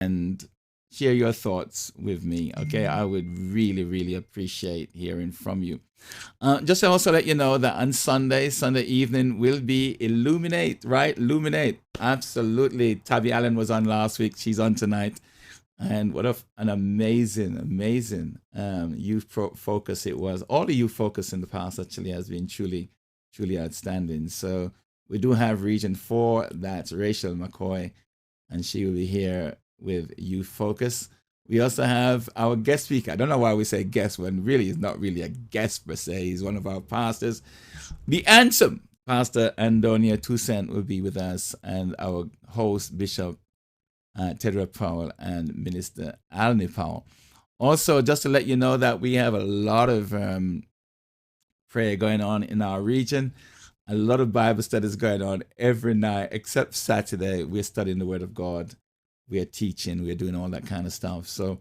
and share your thoughts with me. Okay, I would really, really appreciate hearing from you. Just to also let you know that on Sunday evening will be Illuminate, right? Illuminate. Absolutely. Tabby Allen was on last week. She's on tonight. And what an amazing, amazing youth focus it was. All the youth focus in the past actually has been truly, truly outstanding. So we do have Region 4, that's Rachel McCoy, and she will be here with Youth Focus. We also have our guest speaker. I don't know why we say guest when really he's not really a guest per se. He's one of our pastors. The Anthem, Pastor Andonia Toussaint will be with us, and our host, Bishop Tedra Powell and Minister Alney Powell. Also, just to let you know that we have a lot of prayer going on in our region. A lot of Bible studies going on every night, except Saturday. We're studying the Word of God. We are teaching. We're doing all that kind of stuff. So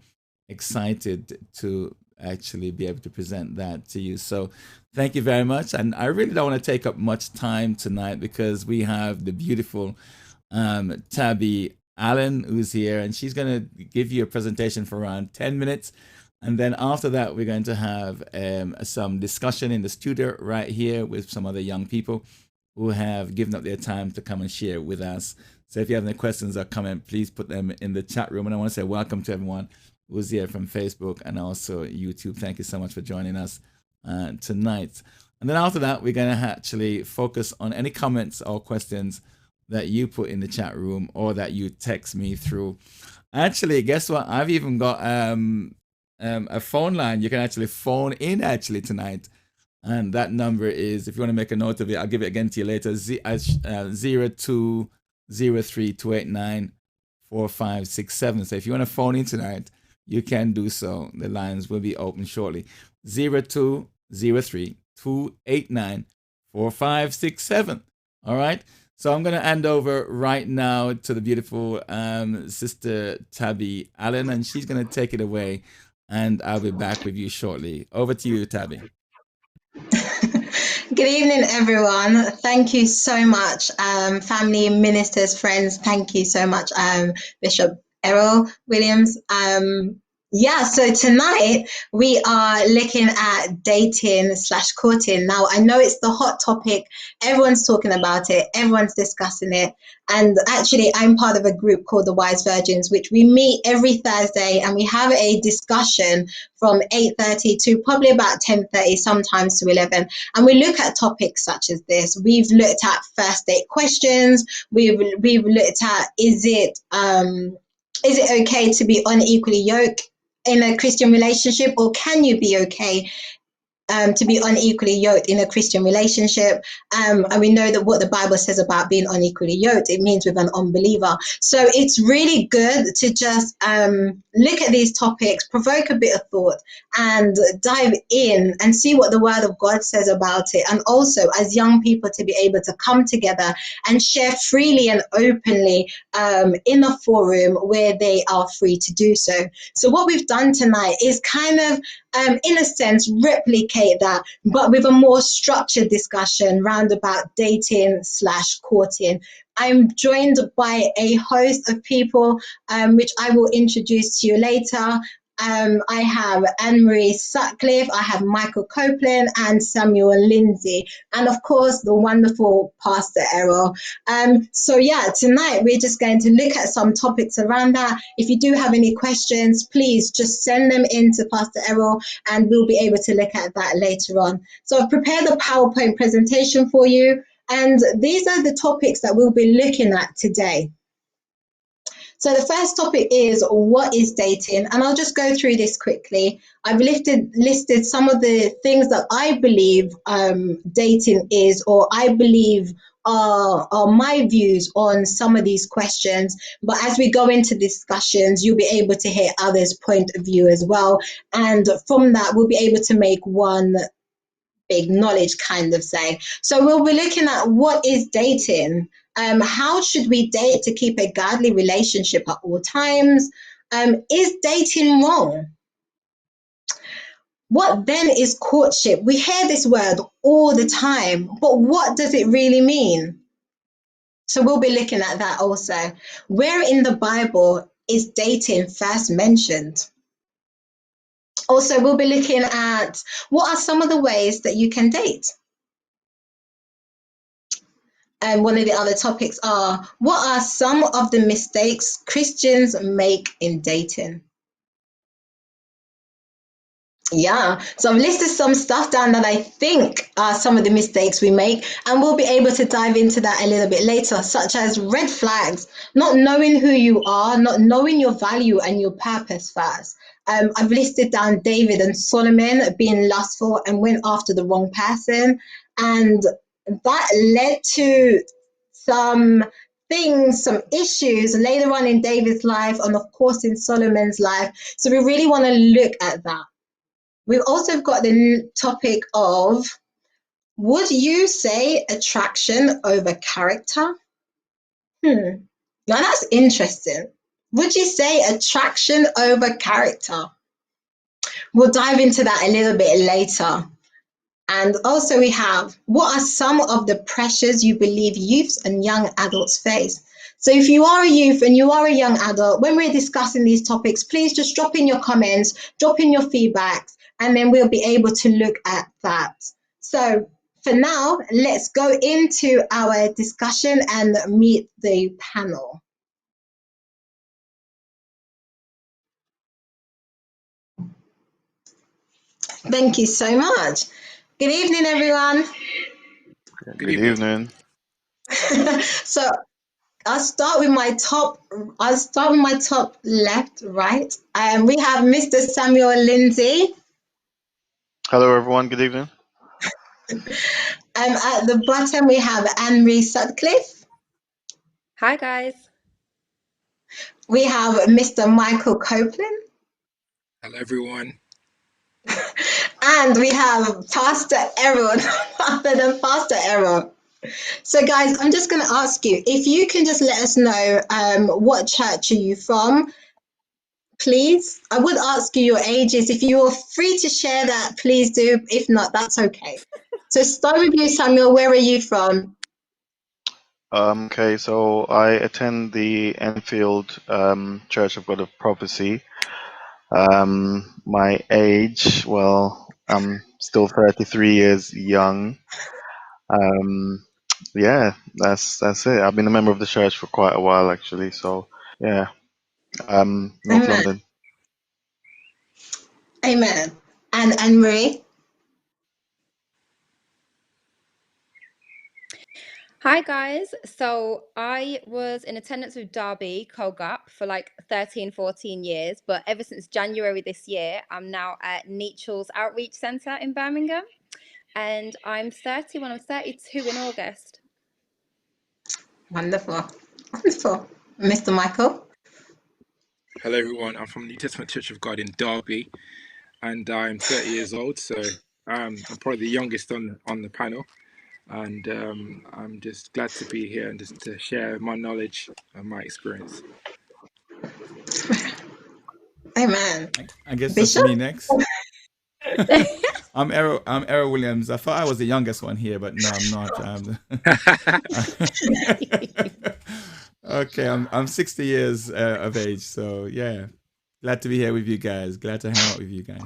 excited to actually be able to present that to you. So thank you very much. And I really don't want to take up much time tonight because we have the beautiful Tabby Allen who's here, and she's going to give you a presentation for around 10 minutes. And then after that, we're going to have some discussion in the studio right here with some other young people who have given up their time to come and share with us. So if you have any questions or comment, please put them in the chat room. And I want to say welcome to everyone who's here from Facebook and also YouTube. Thank you so much for joining us tonight. And then after that, we're going to actually focus on any comments or questions that you put in the chat room or that you text me through. Actually, guess what? I've even got a phone line. You can actually phone in actually tonight. And that number is, if you want to make a note of it, I'll give it again to you later, 0203-289-4567. So if you want to phone in tonight, you can do so. The lines will be open shortly. 0203-289-4567. All right. So I'm going to hand over right now to the beautiful Sister Tabby Allen, and she's going to take it away, and I'll be back with you shortly. Over to you, Tabby. Good evening, everyone. Thank you so much, family, ministers, friends. Thank you so much, Bishop Errol Williams. So tonight we are looking at dating/courting. Now, I know it's the hot topic. Everyone's talking about it. Everyone's discussing it. And actually, I'm part of a group called the Wise Virgins, which we meet every Thursday and we have a discussion from 8:30 to probably about 10:30, sometimes to 11. And we look at topics such as this. We've looked at first date questions. We've looked at, is it okay to be unequally yoked in a Christian relationship, or can you be okay to be unequally yoked in a Christian relationship? And we know that what the Bible says about being unequally yoked, it means with an unbeliever. So it's really good to just look at these topics, provoke a bit of thought, and dive in and see what the Word of God says about it. And also, as young people, to be able to come together and share freely and openly in a forum where they are free to do so. So what we've done tonight is kind of, in a sense, replicate that, but with a more structured discussion round about dating/courting. I'm joined by a host of people, which I will introduce to you later. I have Anne-Marie Sutcliffe, I have Michael Copeland, and Samuel Lindsay, and of course the wonderful Pastor Errol. Tonight we're just going to look at some topics around that. If you do have any questions, please just send them in to Pastor Errol and we'll be able to look at that later on. So I've prepared a PowerPoint presentation for you, and these are the topics that we'll be looking at today. So the first topic is, what is dating? And I'll just go through this quickly. I've listed some of the things that I believe dating is, or I believe are my views on some of these questions. But as we go into discussions, you'll be able to hear others' point of view as well. And from that, we'll be able to make one big knowledge kind of thing. So we'll be looking at, what is dating? How should we date to keep a godly relationship at all times? Is dating wrong? What then is courtship? We hear this word all the time, but what does it really mean? So we'll be looking at that also. Where in the Bible is dating first mentioned? Also, we'll be looking at what are some of the ways that you can date. And one of the other topics are what are some of the mistakes Christians make in dating? Yeah, so I've listed some stuff down that I think are some of the mistakes we make, and we'll be able to dive into that a little bit later, such as red flags, not knowing who you are, not knowing your value and your purpose first. I've listed down David and Solomon being lustful and went after the wrong person, and that led to some things, some issues later on in David's life, and of course in Solomon's life. So we really want to look at that. We've also got the topic of, would you say attraction over character? Now that's interesting. Would you say attraction over character? We'll dive into that a little bit later. And also we have, what are some of the pressures you believe youths and young adults face? So if you are a youth and you are a young adult, when we're discussing these topics, please just drop in your comments, drop in your feedbacks, and then we'll be able to look at that. So for now, let's go into our discussion and meet the panel. Thank you so much. Good evening, everyone. Good evening. So I'll start with my top. I'll start with my top left, right. We have Mr. Samuel Lindsay. Hello, everyone. Good evening. At the bottom we have Anne-Marie Sutcliffe. Hi, guys. We have Mr. Michael Copeland. Hello, everyone. And we have Pastor Errol, other than Pastor Errol. So, guys, I'm just going to ask you if you can just let us know what church are you from, please. I would ask you your ages. If you are free to share that, please do. If not, that's okay. So, start with you, Samuel. Where are you from? Okay, so I attend the Enfield Church of God of Prophecy. My age, well, I'm still 33 years young. Yeah, that's it. I've been a member of the church for quite a while, actually. So yeah, North Amen. London. Amen. And Anne-Marie? Hi, guys. So I was in attendance with Derby Colgap for like 13, 14 years. But ever since January this year, I'm now at Nechel's Outreach Centre in Birmingham. And I'm 30 when I'm 32 in August. Wonderful. Wonderful. Mr. Michael? Hello, everyone. I'm from New Testament Church of God in Derby, and I'm 30 years old. So I'm probably the youngest on the panel, and I'm just glad to be here and just to share my knowledge and my experience. Amen. I guess that's Bishop? me next. I'm Errol Williams. I thought I was the youngest one here, but no, I'm not. Okay, I'm 60 years of age, so yeah, glad to be here with you guys. Glad to hang out with you guys.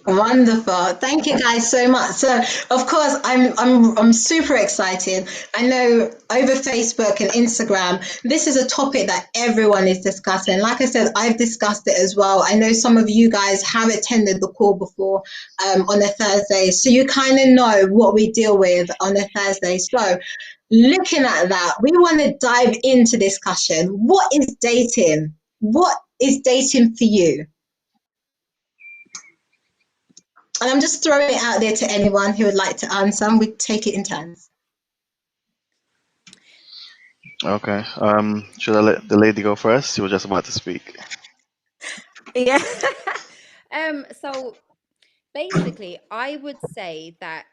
Wonderful. Thank you guys so much. So of course I'm super excited. I know over Facebook and Instagram, this is a topic that everyone is discussing. Like I said, I've discussed it as well. I know some of you guys have attended the call before on a Thursday. So you kind of know what we deal with on a Thursday. So looking at that, we want to dive into discussion. What is dating? What is dating for you? And I'm just throwing it out there to anyone who would like to answer, and we take it in turns. Okay. Should I let the lady go first? She was just about to speak. Yeah. So basically, I would say that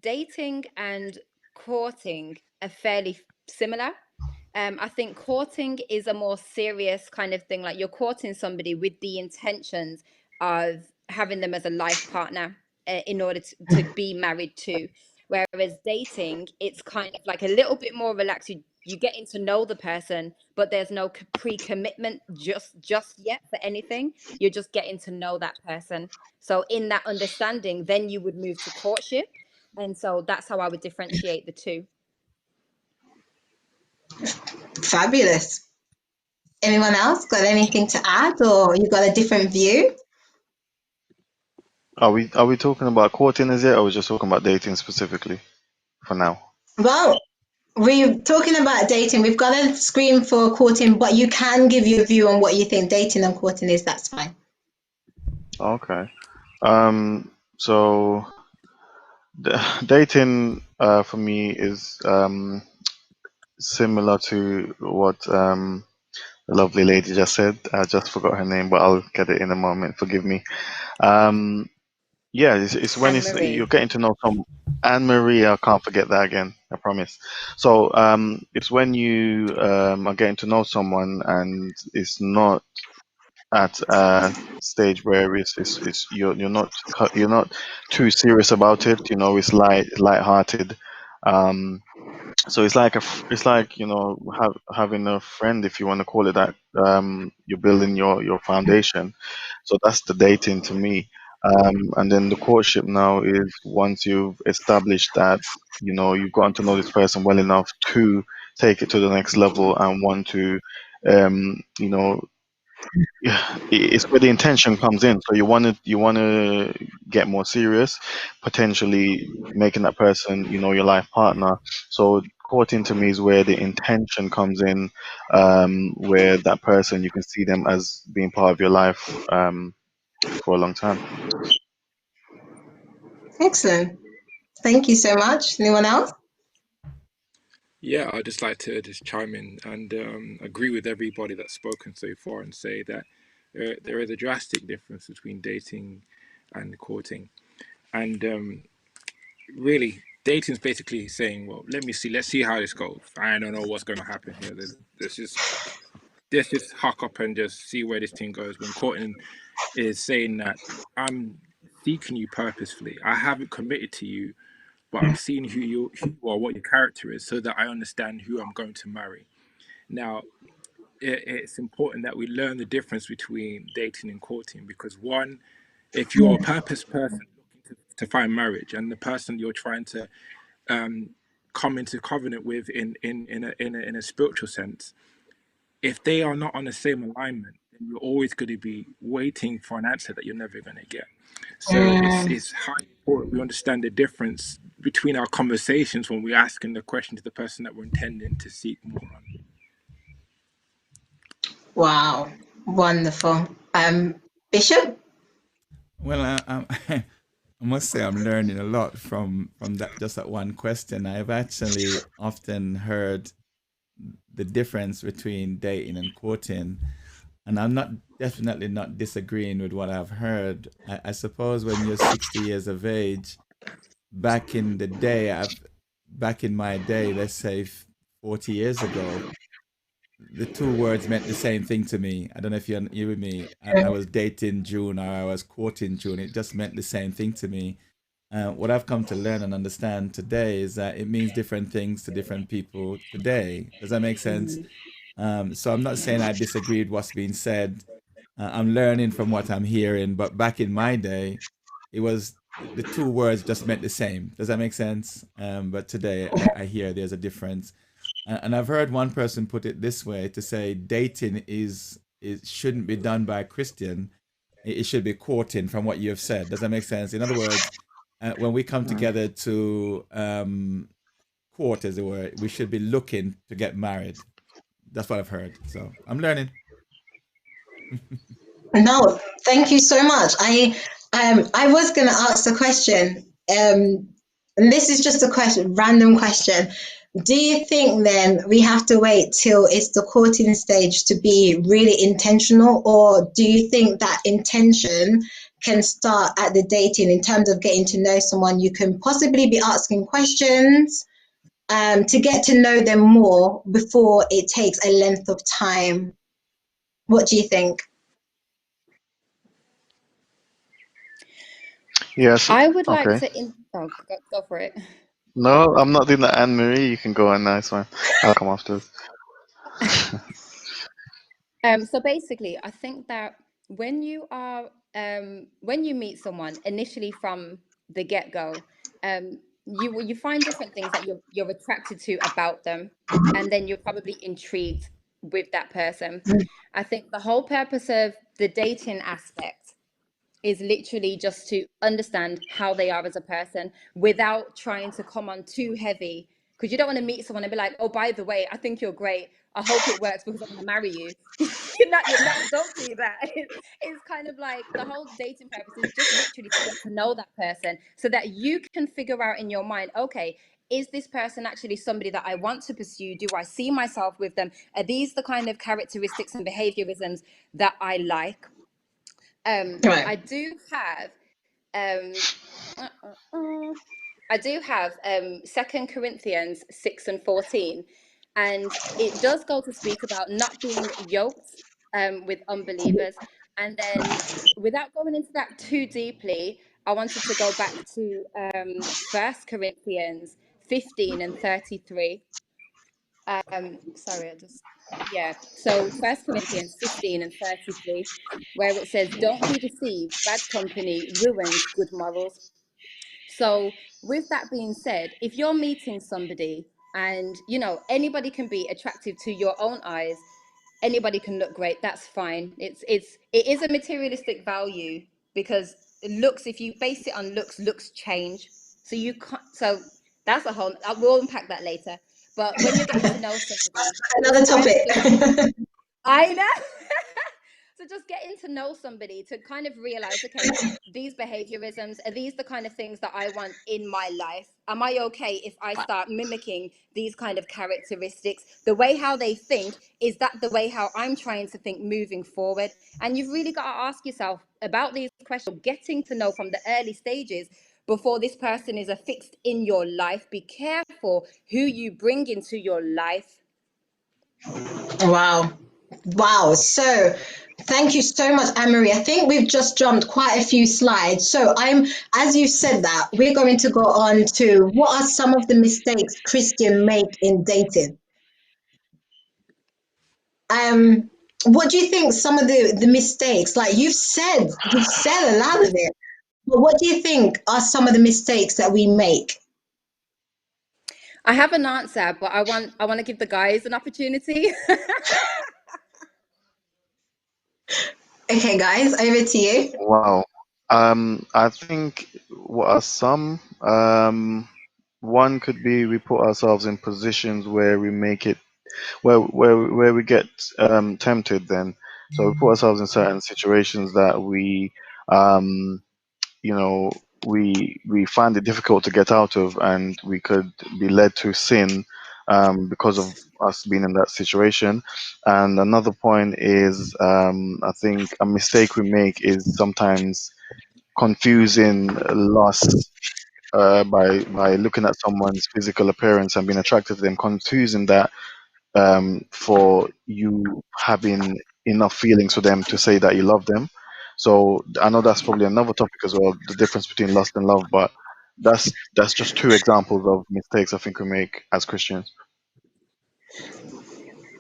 dating and courting are fairly similar. I think courting is a more serious kind of thing. Like you're courting somebody with the intentions of having them as a life partner in order to be married to. Whereas dating, it's kind of like a little bit more relaxed. you're getting to know the person, but there's no pre-commitment just yet for anything. You're just getting to know that person. So in that understanding, then you would move to courtship. And so that's how I would differentiate the two. Fabulous. Anyone else got anything to add, or you got a different view? Are we talking about courting as yet, or are we just talking about dating specifically for now? Well, we're talking about dating. We've got a screen for courting, but you can give your view on what you think dating and courting is. That's fine. Okay. So dating for me is similar to what the lovely lady just said. I just forgot her name, but I'll get it in a moment. Forgive me. Yeah, it's when Anne it's you're Marie. getting to know some Anne Marie. I can't forget that again. I promise. So it's when you are getting to know someone, and it's not at a stage where it's you're not too serious about it. You know, it's light-hearted. Um, so it's like it's like, having a friend, if you want to call it that. You're building your foundation. So that's the dating to me. And then the courtship now is once you've established that, you've gotten to know this person well enough to take it to the next level and want to, you know, yeah, it's where the intention comes in. So you want to get more serious, potentially making that person, your life partner. So courting to me is where the intention comes in, where that person, you can see them as being part of your life for a long time. Excellent. Thank you so much. Anyone else? Yeah, I'd just like to just chime in and agree with everybody that's spoken so far and say that there is a drastic difference between dating and courting. And really, dating is basically saying, well, let's see how this goes. I don't know what's going to happen here. Let's just huck up and just see where this thing goes. When courting is saying that I'm seeking you purposefully. I haven't committed to you, but I'm seeing who you are, what your character is, so that I understand who I'm going to marry. Now, it's important that we learn the difference between dating and courting, because one, if you're a purpose person looking to find marriage, and the person you're trying to come into covenant with in a spiritual sense, if they are not on the same alignment, then you're always going to be waiting for an answer that you're never going to get. So it's highly important we understand the difference between our conversations when we're asking the question to the person that we're intending to seek more on. Wow. Wonderful. Bishop? Well, I must say I'm learning a lot from that just that one question. I've actually often heard the difference between dating and courting, and I'm not definitely not disagreeing with what I've heard. I suppose when you're 60 years of age, back in the day, back in my day, let's say 40 years ago, the two words meant the same thing to me. I don't know if you're with me. I was dating June or I was courting June. It just meant the same thing to me. What I've come to learn and understand today is that it means different things to different people today. Does that make sense? So I'm not saying I disagree with what's being said. I'm learning from what I'm hearing. But back in my day, it was the two words just meant the same. Does that make sense? But today I hear there's a difference. And I've heard one person put it this way to say dating is it shouldn't be done by a Christian. It should be courting from what you have said. Does that make sense? In other words, when we come together to court, as it were, we should be looking to get married. That's what I've heard. So I'm learning. No, thank you so much. I was going to ask the question, and this is just a question, random question. Do you think then we have to wait till it's the courting stage to be really intentional, or do you think that intention can start at the dating in terms of getting to know someone? You can possibly be asking questions to get to know them more before it takes a length of time. What do you think? Yes. I would like Okay. to go for it. No, I'm not doing that. Anne Marie, you can go on. Nice one. I'll come afterwards. So basically, I think that when you are when you meet someone initially from the get-go, you find different things that you're attracted to about them, and then you're probably intrigued with that person. I think the whole purpose of the dating aspect is literally just to understand how they are as a person without trying to come on too heavy, because you don't want to meet someone and be like, oh, by the way, I think you're great, I hope it works because I want to marry you. You're not, don't do that. It's kind of like the whole dating purpose is just literally to get to know that person so that you can figure out in your mind, okay, is this person actually somebody that I want to pursue? Do I see myself with them? Are these the kind of characteristics and behaviorisms that I like? Right. I do have um uh, uh, uh, I do have 2 Corinthians 6 and 14, and it does go to speak about not being yoked with unbelievers. And then, without going into that too deeply, I wanted to go back to 1 Corinthians 15 and 33. Sorry, I just, yeah. So 1 Corinthians 15 and 33, where it says, "Don't be deceived. Bad company ruins good morals." So, with that being said, if you're meeting somebody, and anybody can be attractive to your own eyes, anybody can look great. That's fine. It is a materialistic value, because looks, if you base it on looks, looks change. So you can't. So that's a whole. We'll unpack that later. But when you're getting to know somebody, Another just try to topic. do. I know. So just getting to know somebody to kind of realize, okay, these behaviorisms, are these the kind of things that I want in my life? Am I okay if I start mimicking these kind of characteristics? The way how they think, is that the way how I'm trying to think moving forward? And you've really got to ask yourself about these questions, getting to know from the early stages before this person is affixed in your life. Be careful who you bring into your life. Wow. Wow. So thank you so much, Anne-Marie. I think we've just jumped quite a few slides. So as you said that, we're going to go on to what are some of the mistakes Christians make in dating? Um, what do you think some of the mistakes, like you've said a lot of it, but what do you think are some of the mistakes that we make? I have an answer, but I want to give the guys an opportunity. Okay, guys, over to you. Wow. I think what are some? One could be we put ourselves in positions where we make it where we get tempted. Then, so we put ourselves in certain situations that um, you know, we find it difficult to get out of, and we could be led to sin because of us being in that situation. And another point is, I think a mistake we make is sometimes confusing lust by looking at someone's physical appearance and being attracted to them, confusing that for you having enough feelings for them to say that you love them. So I know that's probably another topic as well, the difference between lust and love, but that's just two examples of mistakes I think we make as Christians.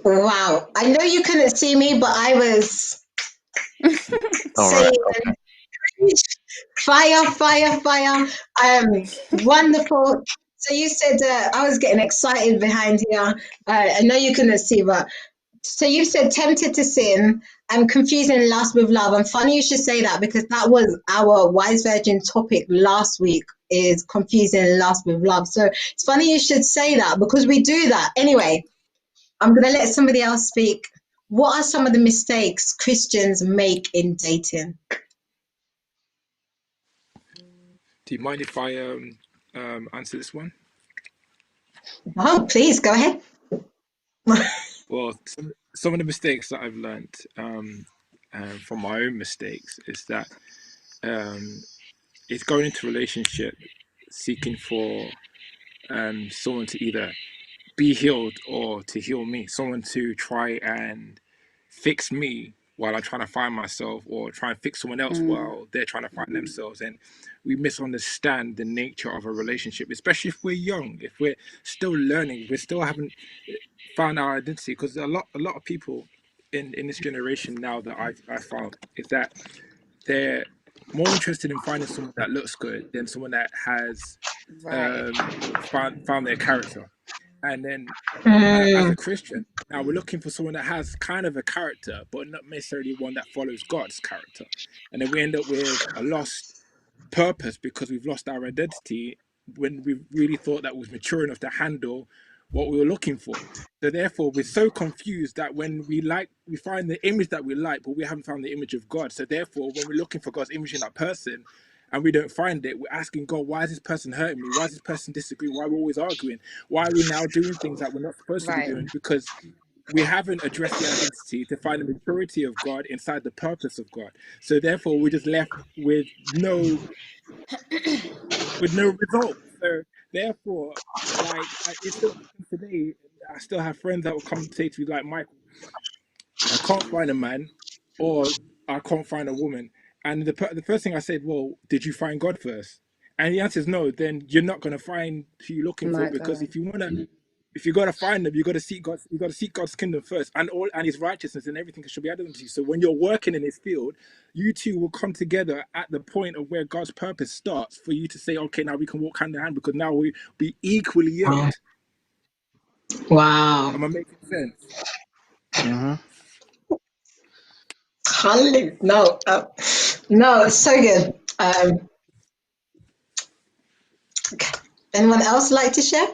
Wow. I know you couldn't see me, but I was All right, saying okay. fire, fire, fire. Wonderful. So you said I was getting excited behind here. I know you couldn't see, but so you said tempted to sin and confusing lust with love. And funny you should say that because that was our Wise Virgin topic last week is confusing lust with love. So it's funny you should say that because we do that. Anyway, I'm going to let somebody else speak. What are some of the mistakes Christians make in dating? Do you mind if I answer this one? Oh, please go ahead. Well, some of the mistakes that I've learned from my own mistakes is that it's going into a relationship seeking for someone to either be healed or to heal me, someone to try and fix me while I'm trying to find myself, or try and fix someone else while they're trying to find themselves. And we misunderstand the nature of a relationship, especially if we're young, if we're still learning, we still haven't found our identity. Because a lot of people in this generation now that I found is that they're more interested in finding someone that looks good than someone that has Right. found their character. And then as a Mm, Christian, now we're looking for someone that has kind of a character, but not necessarily one that follows God's character. And then we end up with a lost purpose because we've lost our identity when we really thought that was mature enough to handle what we were looking for. So therefore, we're so confused that when we find the image that we like, but we haven't found the image of God. So therefore, when we're looking for God's image in that person and we don't find it, we're asking God, why is this person hurting me? Why is this person disagreeing? Why are we always arguing? Why are we now doing things that we're not supposed to be Right. doing? Because we haven't addressed the identity to find the maturity of God inside the purpose of God. So therefore, we're just left with no result. So therefore, like it still happens today. I still have friends that will come and say to me, like, Michael, I can't find a man, or I can't find a woman. And the first thing I said, well, did you find God first? And the answer is no. Then you're not going to find who you're looking for, My because God. if you gotta find them, you gotta seek God's kingdom first, and His righteousness, and everything should be added unto you. So when you're working in His field, you two will come together at the point of where God's purpose starts for you to say, okay, now we can walk hand in hand because now we be equally yoked. wow. Am I making sense? Hmm. No, no, it's so good. Okay. Anyone else like to share?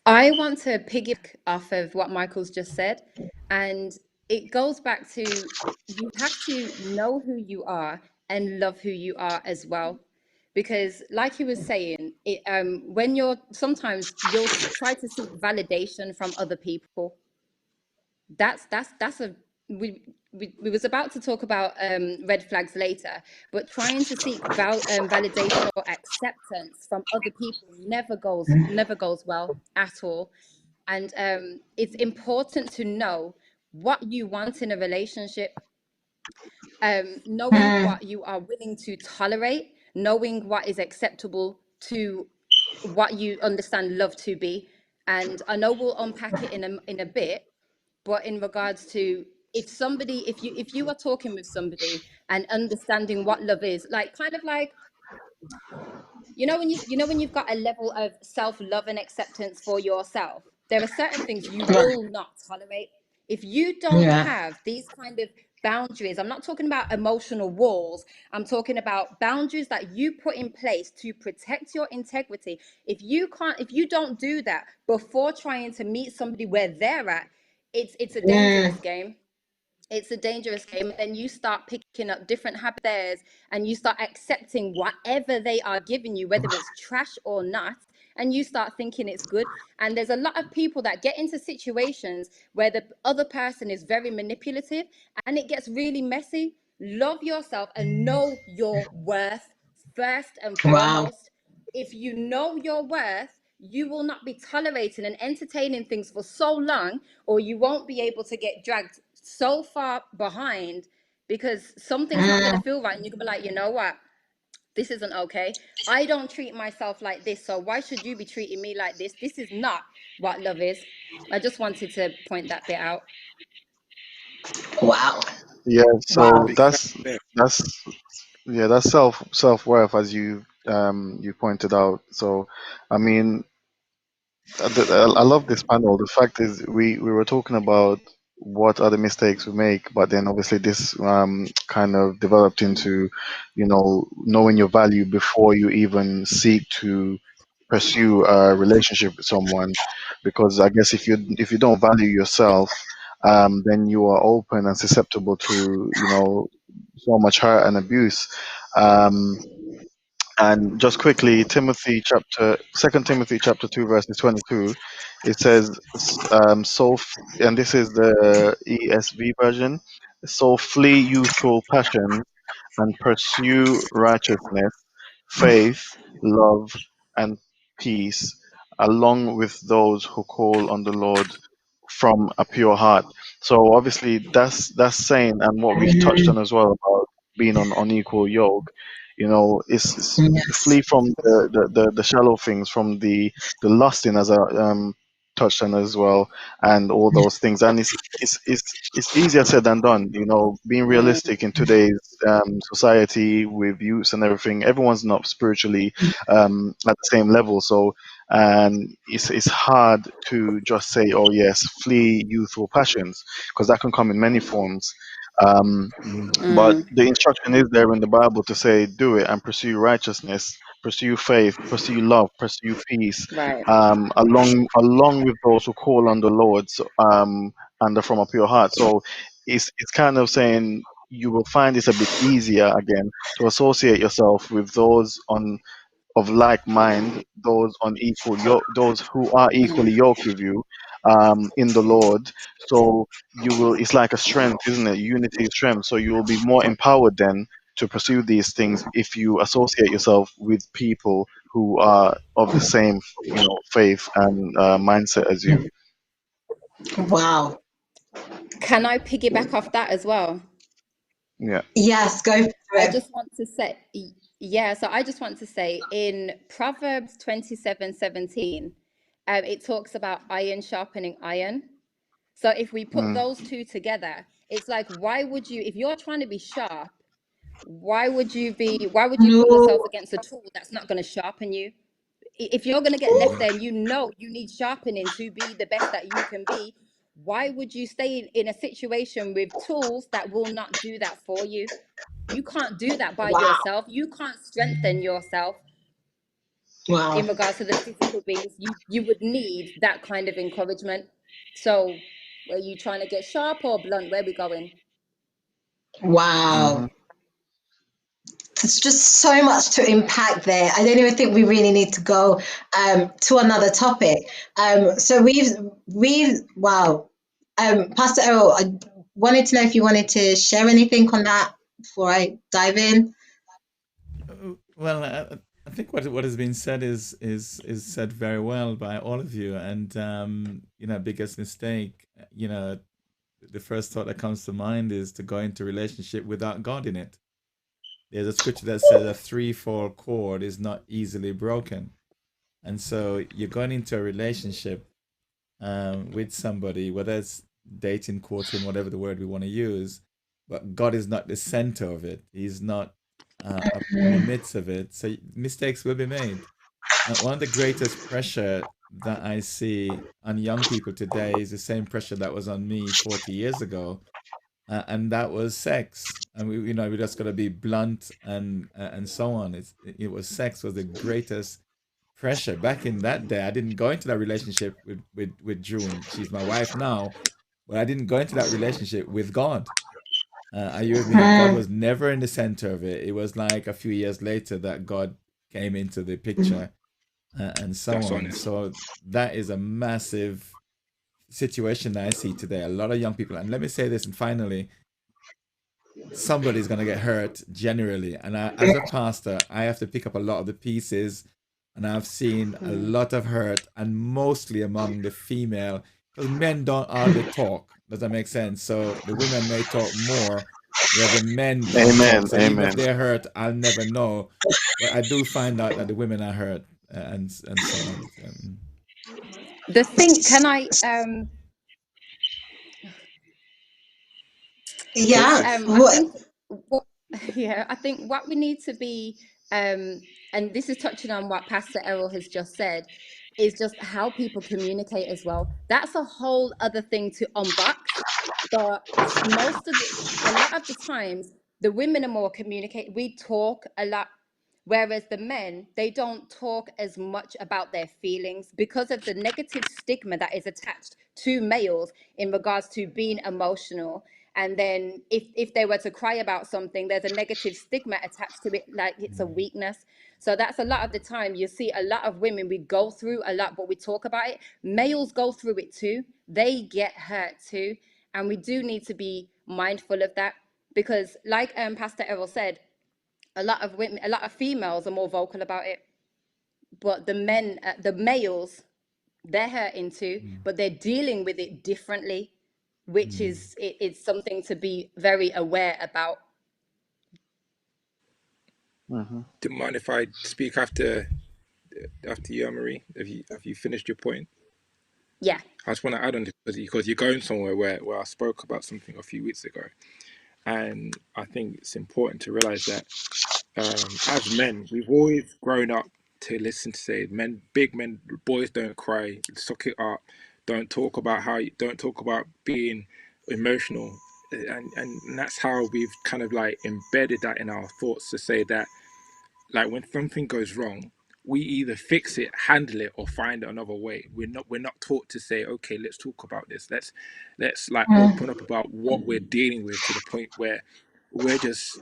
I want to piggyback off of what Michael's just said. And it goes back to, you have to know who you are and love who you are as well. Because, like he was saying, when sometimes you'll try to seek validation from other people. That's a we was about to talk about red flags later, but trying to seek validation or acceptance from other people never goes well at all. And it's important to know what you want in a relationship, knowing Mm, what you are willing to tolerate, knowing what is acceptable to what you understand love to be. And I know we'll unpack it in a bit, but in regards to, if you are talking with somebody and understanding what love is, like, kind of like, when you've got a level of self-love and acceptance for yourself, there are certain things you right. will not tolerate. If you don't Yeah. have these kind of boundaries, I'm not talking about emotional walls, I'm talking about boundaries that you put in place to protect your integrity. If you don't do that before trying to meet somebody where they're at, it's a dangerous Mm, game. It's a dangerous game. And then you start picking up different habits theirs, and you start accepting whatever they are giving you, whether it's trash or not, and you start thinking it's good. And there's a lot of people that get into situations where the other person is very manipulative, and it gets really messy. Love yourself and know your worth first and wow. foremost. If you know your worth, you will not be tolerating and entertaining things for so long, or you won't be able to get dragged so far behind, because something's not going to Mm, feel right. And you can be like, you know what? This isn't okay. I don't treat myself like this. So why should you be treating me like this? This is not what love is. I just wanted to point that bit out. wow. Yeah. Wow. So Big fact there. that's yeah, that's self worth, as you pointed out. So, I mean, I love this panel. The fact is, we were talking about what are the mistakes we make, but then obviously this kind of developed into, knowing your value before you even seek to pursue a relationship with someone. Because I guess if you don't value yourself, then you are open and susceptible to so much hurt and abuse. Um, and just quickly, Second Timothy chapter 2 verses 22, it says, and this is the ESV version. So flee youthful passion and pursue righteousness, faith, love, and peace, along with those who call on the Lord from a pure heart. So obviously that's saying, and what we've touched on as well about being on unequal yoke. Is Yes. flee from the shallow things, from the lusting, as I touched on as well, and all those things. And it's easier said than done. Being Mm, realistic in today's society with youths and everything, everyone's not spiritually at the same level. So, and it's hard to just say, oh yes, flee youthful passions, because that can come in many forms. Um, but mm, the instruction is there in the Bible to say, do it and pursue righteousness, pursue faith, pursue love, pursue peace, right. along with those who call on the Lord, and are from a pure heart. So it's kind of saying you will find this a bit easier again to associate yourself with those on of like mind, those on equal yoke, those who are equally Mm. yoked with you, in the Lord. So you will. It's like a strength, isn't it? Unity is strength. So you will be more empowered then to pursue these things if you associate yourself with people who are of the same, faith and mindset as you. Wow. Can I piggyback off that as well? Yeah. Yes, go for I it. just want to say, yeah, so I just want to say in Proverbs 27:17, it talks about iron sharpening iron. So if we put Mm, those two together, it's like, why would you, if you're trying to be sharp, why would you put yourself No. against a tool that's not going to sharpen you? If you're going to get left there and you know you need sharpening to be the best that you can be, why would you stay in a situation with tools that will not do that for you? You can't do that by Wow. yourself. You can't strengthen yourself Wow. in regards to the physical things. You would need that kind of encouragement. So were you trying to get sharp or blunt? Where we going? hmm Wow. There's just so much to impact there. I don't even think we really need to go to another topic. So wow. Pastor Errol, I wanted to know if you wanted to share anything on that before I dive in. Well, I think what has been said is said very well by all of you, and biggest mistake, the first thought that comes to mind is to go into a relationship without God in it. There's a scripture that says a threefold cord is not easily broken, and so you're going into a relationship with somebody, whether it's dating, courting, whatever the word we want to use, but God is not the center of it. He's not in the midst of it. So mistakes will be made. One of the greatest pressure that I see on young people today is the same pressure that was on me 40 years ago, and that was sex. And we just got to be blunt and so on. It was sex was the greatest pressure back in that day. I didn't go into that relationship with June. She's my wife now, but I didn't go into that relationship with God. Are you with me? God Mm, was never in the center of it. It was like a few years later that God came into the picture, and so That's on. honest. So that is a massive situation that I see today. A lot of young people, and let me say this, and finally, somebody's going to get hurt generally. And as a pastor, I have to pick up a lot of the pieces, and I've seen a Mm. lot of hurt, and mostly among the female, because men don't hardly talk. Does that make sense? So the women may talk more, where the men don't Amen. talk. So even if Amen. they're hurt, I'll never know. But I do find out that the women are hurt, and so on. The thing, can I yeah. I What? think what yeah, I think what we need to be and this is touching on what Pastor Errol has just said, is just how people communicate as well. That's a whole other thing to unbox. But most of the a lot of the times the women are more communicate. We talk a lot. Whereas the men, they don't talk as much about their feelings because of the negative stigma that is attached to males in regards to being emotional. And then if they were to cry about something, there's a negative stigma attached to it, like it's a weakness. So that's a lot of the time you see a lot of women, we go through a lot, but we talk about it. Males go through it too. They get hurt too. And we do need to be mindful of that because like Pastor Errol said, a lot of women, a lot of females are more vocal about it, but the males they're hurting too, but they're dealing with it differently, which is it's something to be very aware about. Mm-hmm. Do you mind if I speak after you, Marie? Have you finished your point? Yeah. I just want to add on to, because you're going somewhere where I spoke about something a few weeks ago, and I think it's important to realize that as men, we've always grown up to listen to say big men, boys don't cry, suck it up, don't talk about being emotional, and that's how we've kind of like embedded that in our thoughts to say that like when something goes wrong, we either fix it, handle it, or find another way. We're not taught to say, okay, let's talk about this. Let's like Mm. open up about what we're dealing with to the point where we're just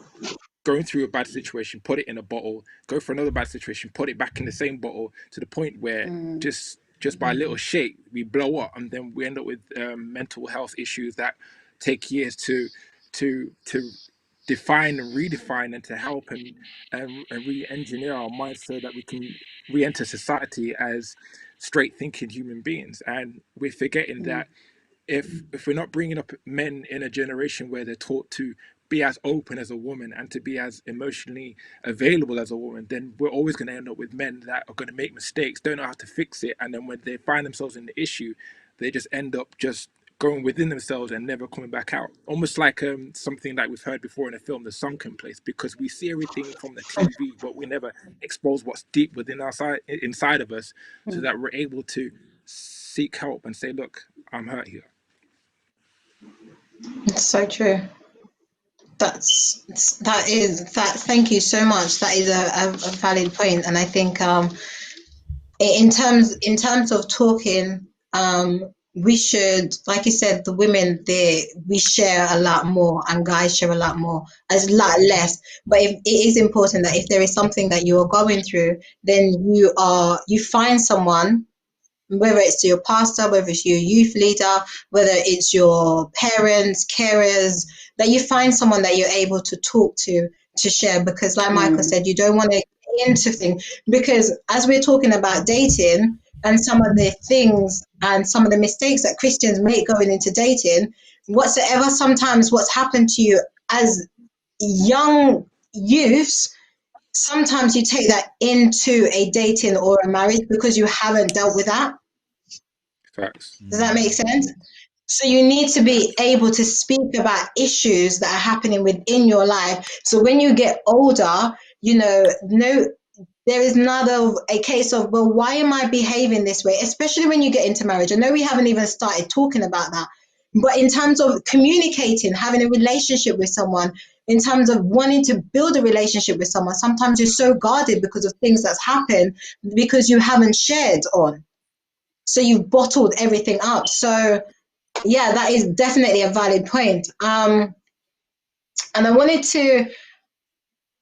going through a bad situation, put it in a bottle, go for another bad situation, put it back in the same bottle, to the point where just by a little shake we blow up, and then we end up with mental health issues that take years to define and redefine, and to help and re-engineer our minds so that we can re-enter society as straight thinking human beings. And we're forgetting that if we're not bringing up men in a generation where they're taught to be as open as a woman and to be as emotionally available as a woman, then we're always going to end up with men that are going to make mistakes, don't know how to fix it, and then when they find themselves in the issue, they just end up just going within themselves and never coming back out. Almost like something that we've heard before in a film, The Sunken Place, because we see everything from the TV, but we never expose what's deep within our inside of us, so that we're able to seek help and say, look, I'm hurt here. It's so true. That. Thank you so much. That is a valid point, and I think in terms of talking, we should, like you said, the women we share a lot more, and guys share a lot more, as a lot less. But if, it is important that if there is something that you are going through, then you find someone, whether it's your pastor, whether it's your youth leader, whether it's your parents, carers, that you find someone that you're able to talk to share. Because like Michael said, you don't want to get into things, because as we're talking about dating and some of the things and some of the mistakes that Christians make going into dating, whatsoever, sometimes what's happened to you as young youths, sometimes you take that into a dating or a marriage because you haven't dealt with that. Facts. Does that make sense? So you need to be able to speak about issues that are happening within your life. So when you get older, no, there is not a case of, well, why am I behaving this way? Especially when you get into marriage. I know we haven't even started talking about that. But in terms of communicating, having a relationship with someone, in terms of wanting to build a relationship with someone, sometimes you're so guarded because of things that's happened because you haven't shared on. So you've bottled everything up. So yeah, that is definitely a valid point. And I wanted to,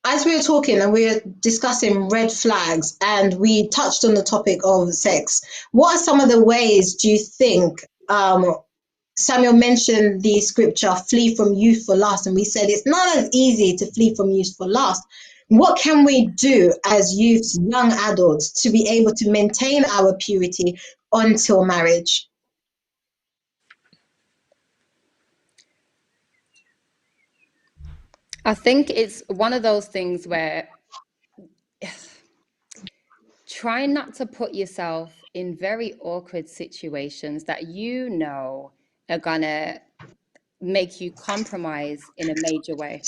as we were talking and we were discussing red flags and we touched on the topic of sex, what are some of the ways do you think, Samuel mentioned the scripture, flee from youthful lust, and we said it's not as easy to flee from youthful lust. What can we do as youths, young adults, to be able to maintain our purity until marriage? I think it's one of those things where try not to put yourself in very awkward situations that are gonna make you compromise in a major way.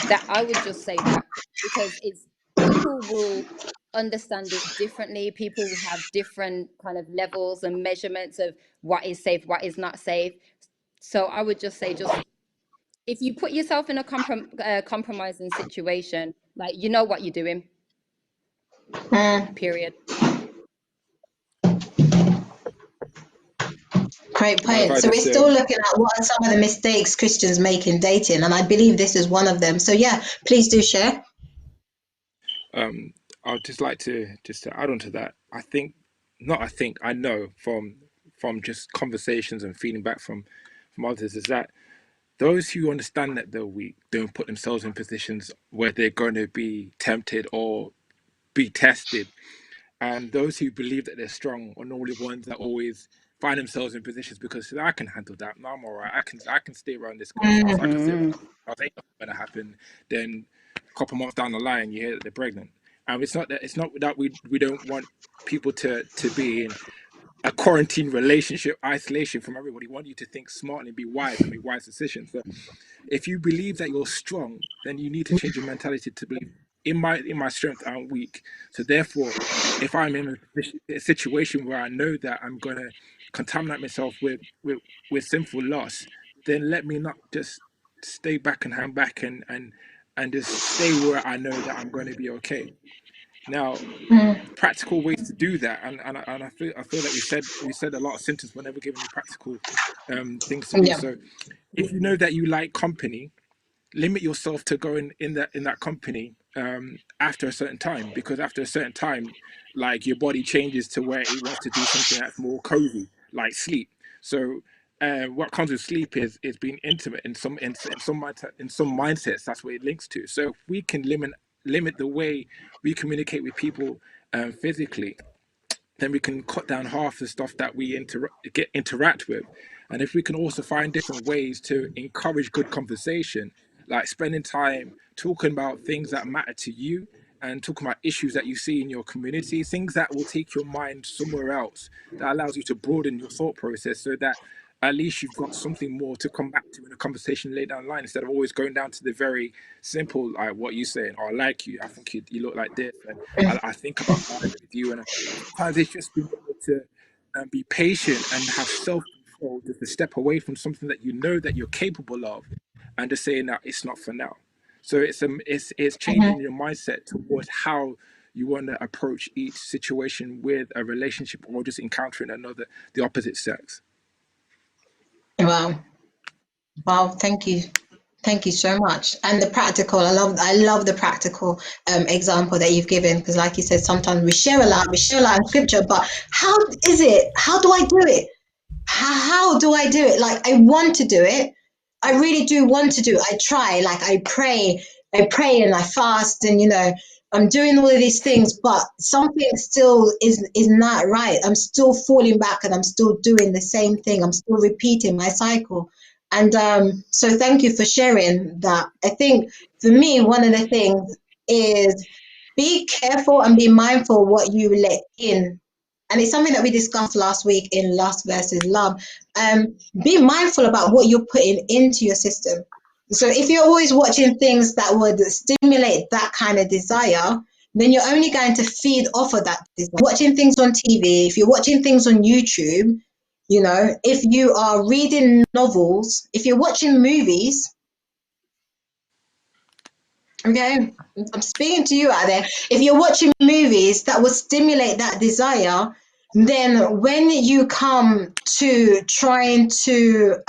That I would just say that, because it's people will understand it differently. People will have different kind of levels and measurements of what is safe, what is not safe. So I would just say, just if you put yourself in a compromising situation, like, you know what you're doing, Mm, period. great Do you mind if point. I So we're just still looking at what are some of the mistakes Christians make in dating, and I believe this is one of them. So yeah, please do share. I'd just like to add on to that. I know from just conversations and feeding back from others, is that those who understand that they're weak don't put themselves in positions where they're going to be tempted or be tested. And those who believe that they're strong are normally ones that always find themselves in positions because I can handle that. No, I'm all right. I can stay around this girl's house. I can stay around. Mm. House. Ain't nothing gonna happen. Then a couple months down the line, you hear that they're pregnant. And it's not that we don't want people to be in a quarantine relationship, isolation from everybody. We want you to think smartly, be wise, and make wise decisions. So if you believe that you're strong, then you need to change your mentality to believe in my strength I'm weak. So therefore, if I'm in a situation where I know that I'm gonna contaminate myself with sinful lust, then let me not just stay back and hang back and just stay where I know that I'm going to be okay. Now, Mm, practical ways to do that, and I feel like we said a lot of symptoms. We're never given any practical things to do. yeah. So if you know that you like company, limit yourself to going in that company after a certain time, because after a certain time, like, your body changes to where it wants to do something that's more cozy, like sleep. So what comes with sleep is being intimate in some mindsets. That's what it links to. So if we can limit the way we communicate with people physically, then we can cut down half the stuff that we interact with. And if we can also find different ways to encourage good conversation, like spending time talking about things that matter to you and talking about issues that you see in your community, things that will take your mind somewhere else, that allows you to broaden your thought process, so that at least you've got something more to come back to in a conversation later down the line, instead of always going down to the very simple, like what you saying, oh, I like you, I think you look like this, and I think about marriage with you. And sometimes it's just being able to be patient and have self control, just to step away from something that you know that you're capable of, and just saying that it's not for now. So it's changing Mhm. your mindset towards how you want to approach each situation with a relationship, or just encountering the opposite sex. Wow. Wow. Thank you. Thank you so much. And the practical, I love the practical example that you've given, because like you said, sometimes we share a lot in scripture, but how is it? How do I do it? How do I do it? Like, I want to do it. I really do want to do it. I try, like, I pray and I fast, and I'm doing all of these things, but something still is not right. I'm still falling back and I'm still doing the same thing. I'm still repeating my cycle. And so thank you for sharing that. I think for me, one of the things is be careful and be mindful what you let in, and it's something that we discussed last week in Lust versus Love. Be mindful about what you're putting into your system. So if you're always watching things that would stimulate that kind of desire, then you're only going to feed off of that desire. Watching things on TV, if you're watching things on YouTube, if you are reading novels, if you're watching movies, okay, I'm speaking to you out there. If you're watching movies that will stimulate that desire, then when you come to trying to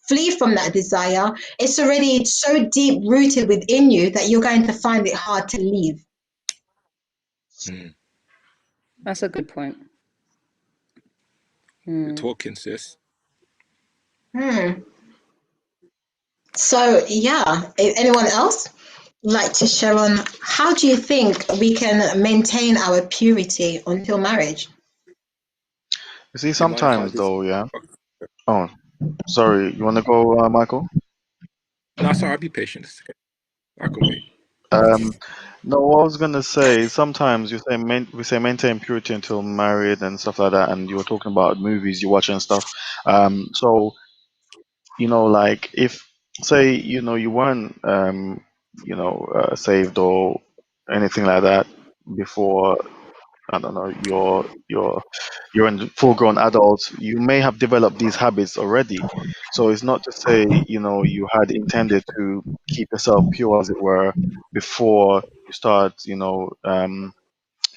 flee from that desire, it's already so deep rooted within you that you're going to find it hard to leave. Mm. That's a good point. You're talking, sis. Hmm. So, yeah, anyone else like to share on how do you think we can maintain our purity until marriage? You see, Do you mind if I sometimes just? though, yeah. Oh, sorry. You want to go, Michael? No, sorry, I'll be patient. It's okay. I can wait. Um, no, what I was gonna say, sometimes we say maintain purity until married and stuff like that, and you were talking about movies you watch and stuff. So like if say you weren't saved or anything like that before, I don't know, you're in full grown adult, you may have developed these habits already. So it's not to say, you had intended to keep yourself pure, as it were, before you start,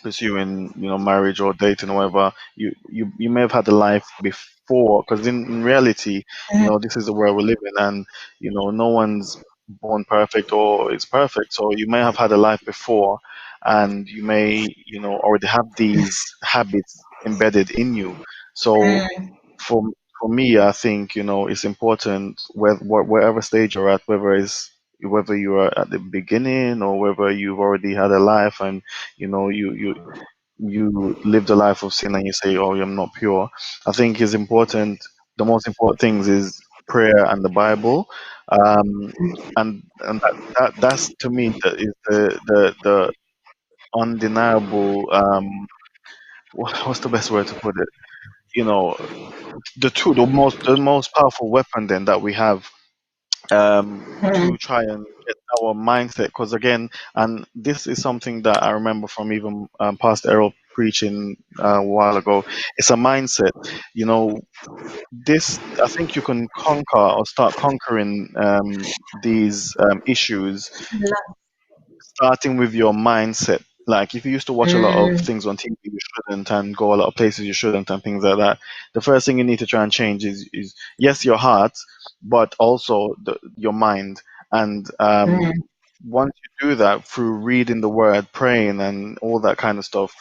pursuing, marriage or dating or whatever. You may have had a life before, because in reality, this is the world we live in, and no one's born perfect or is perfect. So you may have had a life before, and you may already have these habits embedded in you. So for for me, I think it's important, wherever stage you're at, whether you are at the beginning or whether you've already had a life, and you you live the life of sin and you say, "Oh, I'm not pure." I think is important. The most important things is prayer and the Bible, um, and that's to me that is the undeniable. What's the best word to put it? You know, the most powerful weapon then that we have, to try and get our mindset. Because again, and this is something that I remember from even Pastor Errol preaching a while ago. It's a mindset. You know, this I think you can conquer or start conquering these issues, starting with your mindset. Like if you used to watch a lot of Mm, things on TV you shouldn't, and go a lot of places you shouldn't, and things like that, the first thing you need to try and change is yes, your heart, but also your mind. And mm, once you do that through reading the word, praying, and all that kind of stuff,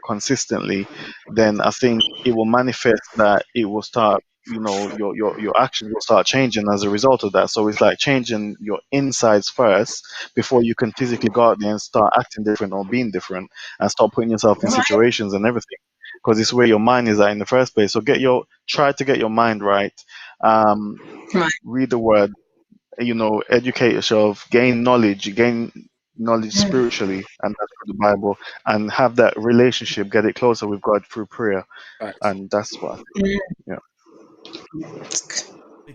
consistently, then I think it will manifest that it will start. Your actions will start changing as a result of that. So it's like changing your insides first before you can physically go out there and start acting different or being different and start putting yourself in right, situations and everything. Because it's where your mind is at in the first place. So try to get your mind right. Um, right. read the word, educate yourself, gain knowledge Mm, spiritually, and that's through the Bible, and have that relationship, get it closer with God through prayer, Facts. and that's what I think. mm. Yeah.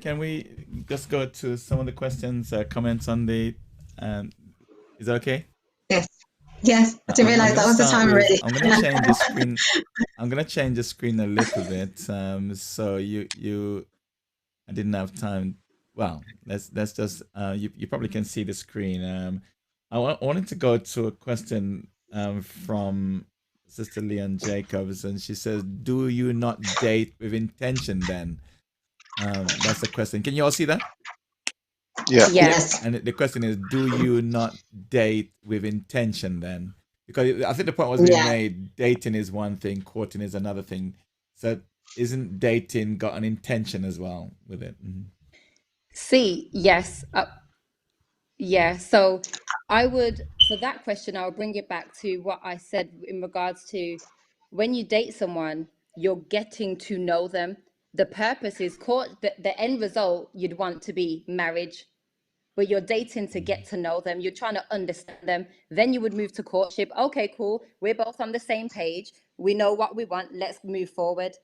Can we just go to some of the questions, comments on the? Um, is that okay? Yes, yes. I didn't I'm realize gonna that was the start time with. already. I'm gonna change the screen. I'm gonna change the screen a little bit. So you I didn't have time. Well, let's just you probably can see the screen. I wanted to go to a question from Sister Leon Jacobs, and she says, "Do you not date with intention?" Then that's the question. Can you all see that? Yeah. Yeah. Yes. And the question is, do you not date with intention then? Because I think the point was being Yeah. made, dating is one thing, courting is another thing. So isn't dating got an intention as well with it? See, yes. Yeah. So I would, for that question, I'll bring it back to what I said in regards to when you date someone, you're getting to know them. The purpose is the end result you'd want to be marriage, but you're dating to get to know them. You're trying to understand them. Then you would move to courtship. Okay, cool. We're both on the same page. We know what we want. Let's move forward.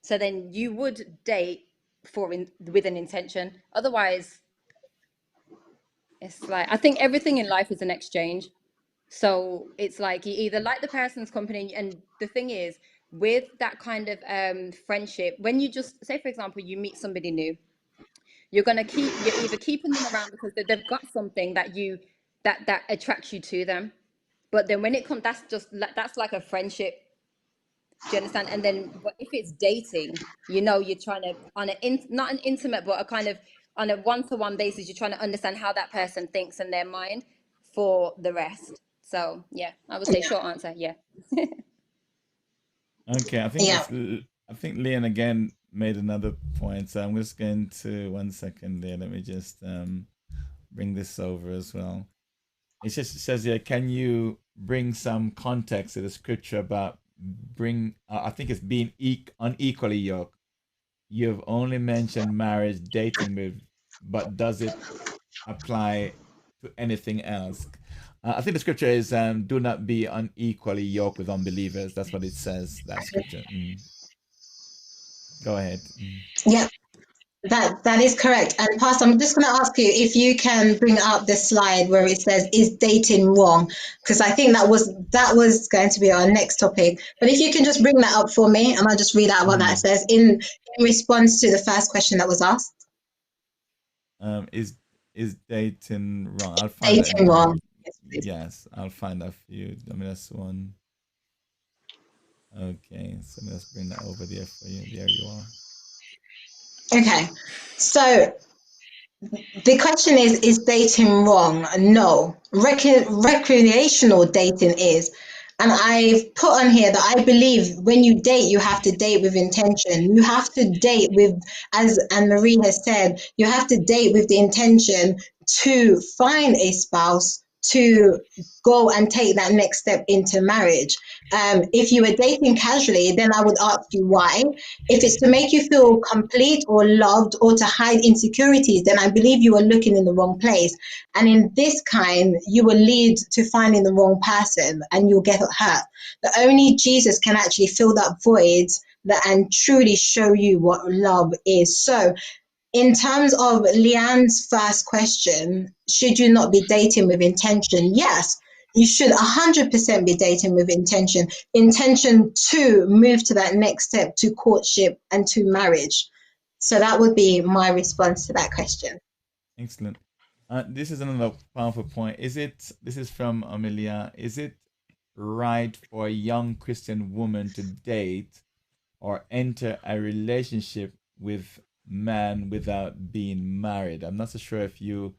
So then you would date with an intention. Otherwise, it's like I think everything in life is an exchange. So it's like you either like the person's company, and the thing is, with that kind of friendship, when you just say, for example, you meet somebody new, you're either keeping them around because they've got something that attracts you to them. But then when it comes, that's like a friendship. Do you understand? And then, but if it's dating, you're trying to not an intimate, but a kind of on a one-to-one basis, you're trying to understand how that person thinks and their mind for the rest. So yeah, I would say short answer, yeah. Okay, Yeah. I think Leon again made another point. So I'm just going to 1 second there. Let me just bring this over as well. It says here, can you bring some context to the scripture about I think it's being unequally yoked. You've only mentioned marriage, dating with, but does it apply to anything else? I think the scripture is, do not be unequally yoked with unbelievers. That's what it says, that scripture. Go ahead. Yeah. That is correct. And Pastor, I'm just going to ask you if you can bring up the slide where it says, "Is dating wrong?" Because I think that was going to be our next topic. But if you can just bring that up for me, and I'll just read out what that Mhm. says in response to the first question that was asked. Is dating wrong? I'll find that. Dating wrong. Yes, please. Yes, I'll find that for you. I mean, that's the one. Okay, so let's bring that over there for you. There you are. Okay. So the question is dating wrong? No. Recreational dating is. And I've put on here that I believe when you date, you have to date with intention. You have to date with, as Anne Marie has said, you have to date with the intention to find a spouse to go and take that next step into marriage. If you were dating casually, then I would ask you why. If it's to make you feel complete or loved or to hide insecurities, then I believe you are looking in the wrong place. And in this kind, you will lead to finding the wrong person and you'll get hurt. The only Jesus can actually fill that void and truly show you what love is. So in terms of Leanne's first question, should you not be dating with intention? Yes, you should 100% be dating with intention. Intention to move to that next step, to courtship and to marriage. So that would be my response to that question. Excellent. This is another powerful point. This is from Amelia, is it right for a young Christian woman to date or enter a relationship with man without being married? I'm not so sure if you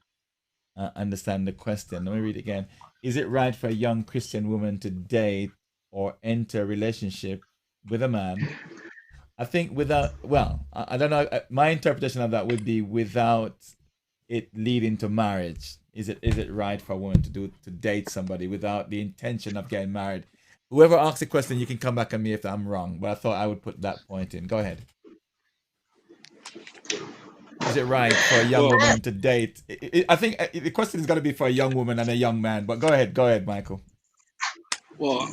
understand the question. Let me read it again. Is it right for a young Christian woman to date or enter a relationship with a man? I think without, well, I don't know. My interpretation of that would be without it leading to marriage. Is it right for a woman to date somebody without the intention of getting married? Whoever asks the question, you can come back on me if I'm wrong, but I thought I would put that point in. Go ahead. Is it right for a young Well, woman to date? I think the question is going to be for a young woman and a young man, but go ahead, Michael. well,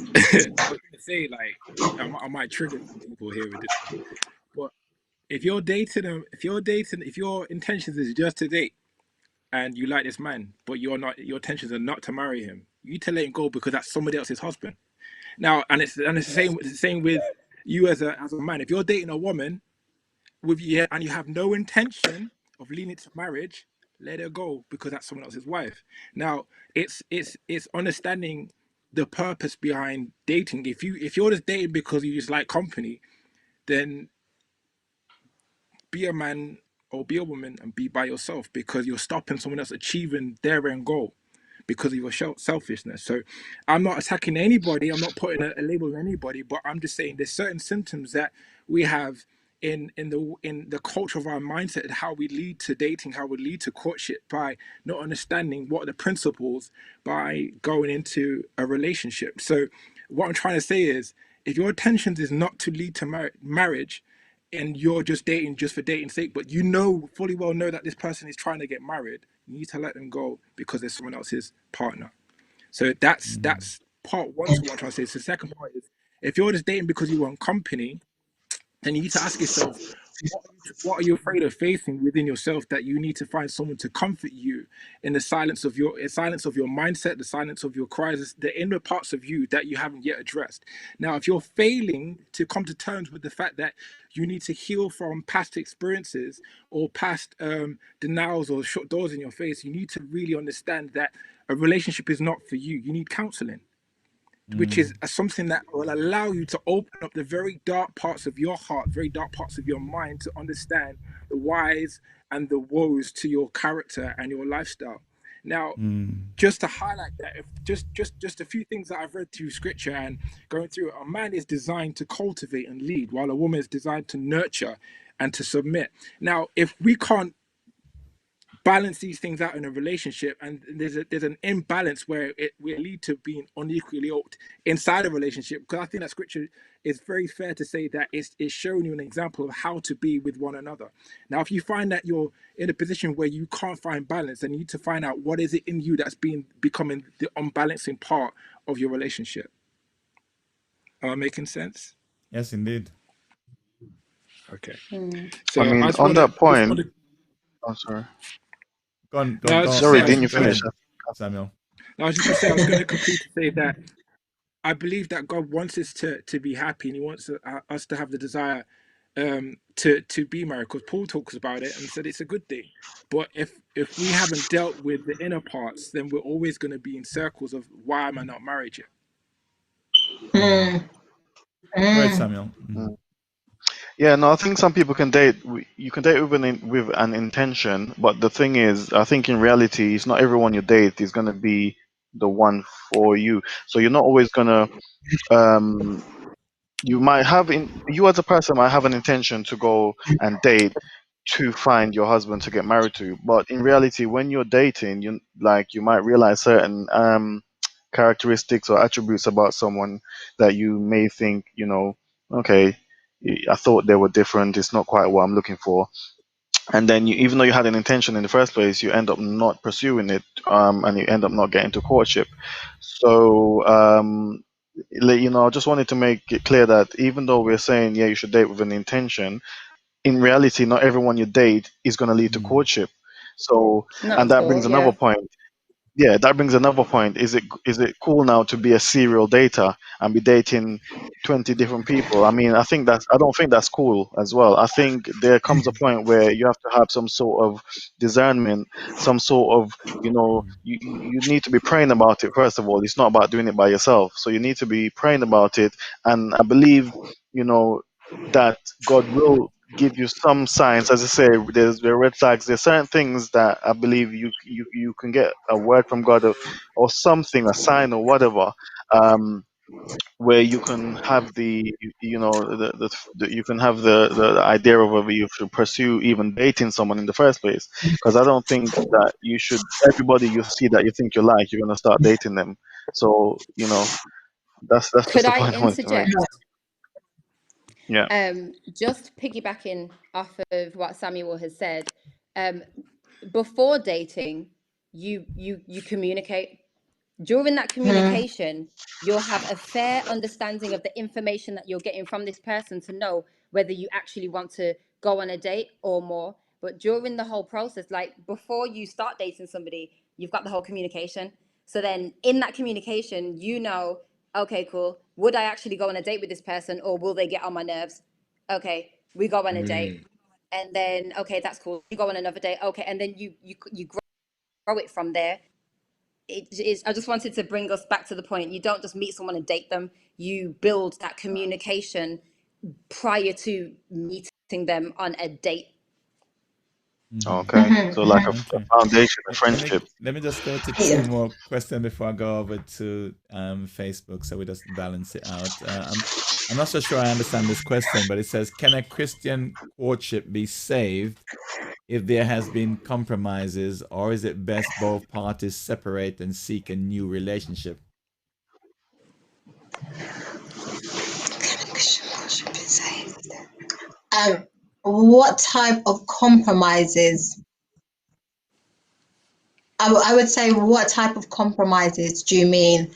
I was gonna say like I might trigger some people here with this one, but if you're dating them, if your intentions is just to date and you like this man, but your intentions are not to marry him, you need to let him go because that's somebody else's husband. Now, and it's the same with you as a man. If you're dating a woman with you and you have no intention of leading to marriage, let her go because that's someone else's wife. Now, it's understanding the purpose behind dating. If you're just dating because you just like company, then be a man or be a woman and be by yourself because you're stopping someone else achieving their end goal because of your selfishness. So I'm not attacking anybody. I'm not putting a label on anybody, but I'm just saying there's certain symptoms that we have in the culture of our mindset and how we lead to dating, how we lead to courtship by not understanding what are the principles by going into a relationship. So what I'm trying to say is if your intentions is not to lead to marriage and you're just dating just for dating's sake, but you know fully well know that this person is trying to get married, you need to let them go because there's someone else's partner. So that's part one to what I'm trying to say. So the second part is if you're just dating because you want company, then you need to ask yourself, what are you afraid of facing within yourself that you need to find someone to comfort you in the silence of your mindset, the silence of your cries, the inner parts of you that you haven't yet addressed. Now, if you're failing to come to terms with the fact that you need to heal from past experiences or past denials or shut doors in your face, you need to really understand that a relationship is not for you. You need counseling, which is something that will allow you to open up the very dark parts of your heart, very dark parts of your mind to understand the whys and the woes to your character and your lifestyle. Now, just to highlight that, if just a few things that I've read through scripture and going through it, a man is designed to cultivate and lead, while a woman is designed to nurture and to submit. Now, if we can't balance these things out in a relationship and there's an imbalance where it will lead to being unequally yoked inside a relationship, because I think that scripture is very fair to say that it's showing you an example of how to be with one another. Now if you find that you're in a position where you can't find balance, then you need to find out what is it in you that's becoming the unbalancing part of your relationship. Am I making sense? Yes, indeed. Okay. I So mean, I just on want to that point, oh, sorry. Go on, no I was just Sorry, say I was didn't you just go gonna finish? ahead, Samuel. no, I was just gonna say I was gonna complete to say that I believe that God wants us to be happy, and He wants us to have the desire to be married. Because Paul talks about it and said it's a good thing. But if we haven't dealt with the inner parts, then we're always going to be in circles of why am I not married yet? Mm, Go ahead, mm. Samuel. Yeah, no, I think some people can date. You can date with an intention, but the thing is, I think in reality, it's not everyone you date is gonna be the one for you. So you're not always gonna. Um, you might have you as a person might have an intention to go and date. to find your husband to get married to. But in reality, when you're dating, you might realize certain characteristics or attributes about someone that you may think, okay, I thought they were different. It's not quite what I'm looking for. And then even though you had an intention in the first place, you end up not pursuing it, and you end up not getting to courtship. So, I just wanted to make it clear that even though we're saying, yeah, you should date with an intention, in reality, not everyone you date is going to lead to courtship. So, Not and at that all. brings another Yeah. point. Yeah, that brings another point. Is it cool now to be a serial dater and be dating 20 different people? I mean, I don't think that's cool as well. I think there comes a point where you have to have some sort of discernment, some sort of, you need to be praying about it first of all. It's not about doing it by yourself. So you need to be praying about it, and I believe, you know, that God will give you some signs. As I say, there are red flags. There's certain things that I believe you can get a word from God, or something, a sign or whatever, um, where you can have you can have the idea of whether you should pursue even dating someone in the first place. Because I don't think that you should, everybody you see that you think you like, you're gonna start dating them. So that's Could just the I point I wanted to make. interject? Yeah. Just piggybacking off of what Samuel has said, um, before dating, you communicate. During that Mhm. communication, you'll have a fair understanding of the information that you're getting from this person to know whether you actually want to go on a date or more. But during the whole process, like before you start dating somebody, you've got the whole communication. So then in that communication, okay, cool. Would I actually go on a date with this person, or will they get on my nerves? Okay, we go on a date. And then, okay, that's cool. You go on another date. Okay. And then you grow it from there. I just wanted to bring us back to the point. You don't just meet someone and date them. You build that communication prior to meeting them on a date. Okay. So like a Okay. foundation of Let me friendship. let me just go to Yeah. two more questions before I go over to Facebook, so we just balance it out. I'm not so sure I understand this question, but it says, "Can a Christian courtship be saved if there has been compromises, or is it best both parties separate and seek a new relationship?" What type of compromises? I would say, what type of compromises do you mean?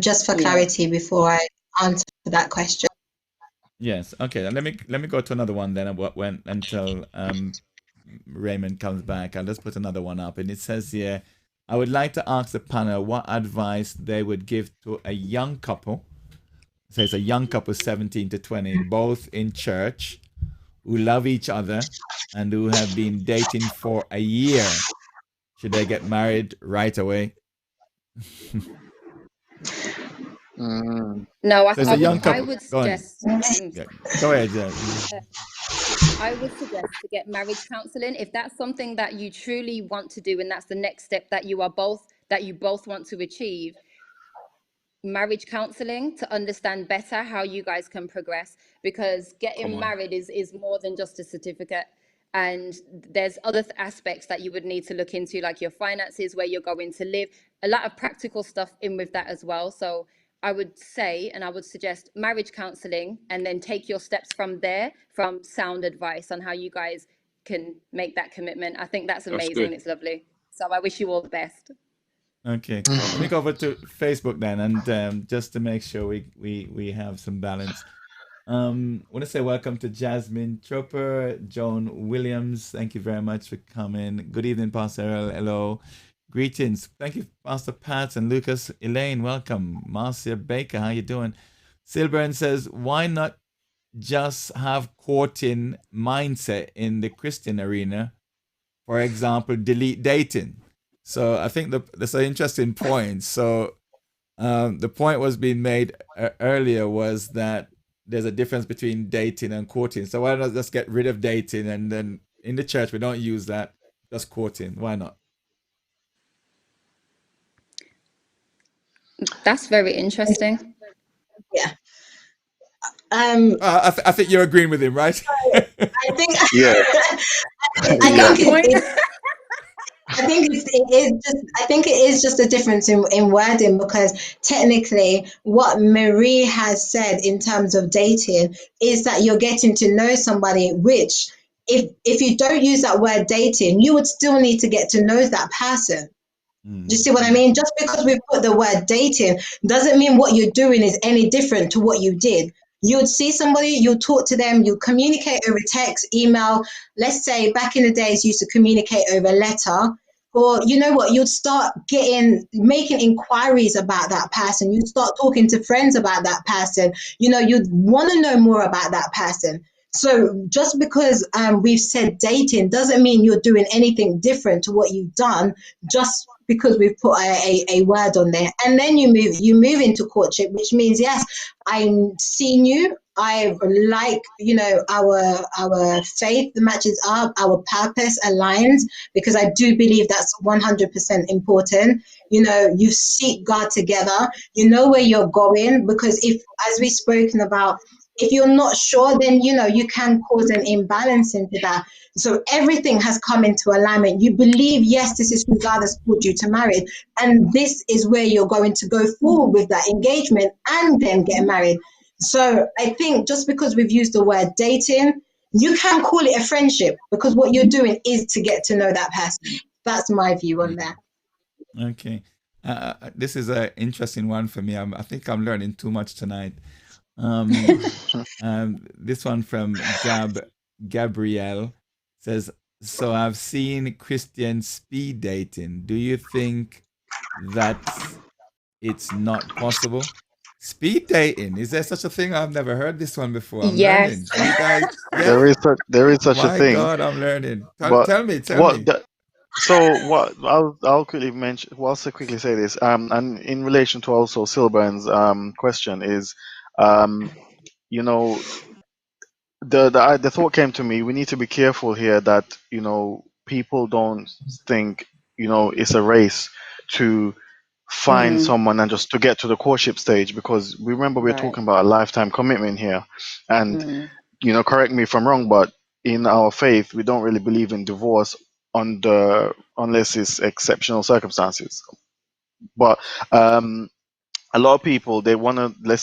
Just for Yeah. clarity before I answer that question. Yes. Okay. Let me go to another one then. When until Raymond comes back, I'll just put another one up, and it says here, "I would like to ask the panel what advice they would give to a young couple." So it's a young couple, 17 to 20, both in church, who love each other and who have been dating for a year. Should they get married right away? Mm. No, So it's a young I couple. would Go on. suggest. Yeah. Go ahead. Yeah. I would suggest to get marriage counseling if that's something that you truly want to do, and that's the next step that you both want to achieve. Marriage counseling to understand better how you guys can progress, because Come getting on. married is more than just a certificate, and there's other aspects that you would need to look into, like your finances, where you're going to live, a lot of practical stuff in with that as well. So I would say, and I would suggest marriage counseling, and then take your steps from there, from sound advice on how you guys can make that commitment. I think that's That's amazing good. and it's lovely. So I wish you all the best. Okay. Let me go over to Facebook then, and just to make sure we have some balance. I want to say welcome to Jasmine Chopper, Joan Williams. Thank you very much for coming. Good evening, Pastor Errol. Hello. Greetings. Thank you, Pastor Pat and Lucas. Elaine, welcome. Marcia Baker, how you doing? Silburn says, why not just have courting mindset in the Christian arena? For example, delete dating. So I think that's an interesting point. So the point was being made earlier was that there's a difference between dating and courting. So why not just get rid of dating, and then in the church we don't use that, just courting? Why not? That's very interesting. Yeah. I think you're agreeing with him, right? I think Yeah, I yeah. think Good point. I think I think it is just a difference in wording, because technically what Marie has said in terms of dating is that you're getting to know somebody, which if you don't use that word dating, you would still need to get to know that person. Do you see what I mean? Just because we put the word dating doesn't mean what you're doing is any different to what you did. You would see somebody, you talk to them, you communicate over text, email. Let's say back in the days, you used to communicate over letter. Or you know what, you'd start making inquiries about that person. You'd start talking to friends about that person. You know, you'd want to know more about that person. So just because we've said dating doesn't mean you're doing anything different to what you've done, just because we've put a word on there. And then you move into courtship, which means, yes, I'm seeing you, I like, you know, our faith matches up, our purpose aligns, because I do believe that's 100% important. You know, you seek God together, you know where you're going, because if, as we've spoken about, if you're not sure, then you know you can cause an imbalance into that. So everything has come into alignment. You believe, yes, this is who God has called you to marry, and this is where you're going to go forward with that engagement and then get married. So I think just because we've used the word dating, you can call it a friendship, because what you're doing is to get to know that person. That's my view on that. Okay. This is an interesting one for me. I think I'm learning too much tonight. Um, this one from Gabrielle says, "So I've seen Christian speed dating. Do you think that it's not possible?" Speed dating, is there such a thing? I've never heard this one before. I'm learning. Yes. You guys, There yeah? is such a My thing, God, I'm learning. Tell, but tell me, tell what me. the, so what I'll quickly mention. Well, I'll quickly say this. And in relation to also Silburn's question is, um, you know, the thought came to me. We need to be careful here that people don't think it's a race to find Mm, someone and just to get to the courtship stage, because remember we're right. talking about a lifetime commitment here. And Mm, correct me if I'm wrong, but in our faith we don't really believe in divorce unless it's exceptional circumstances. But a lot of people, they want to, we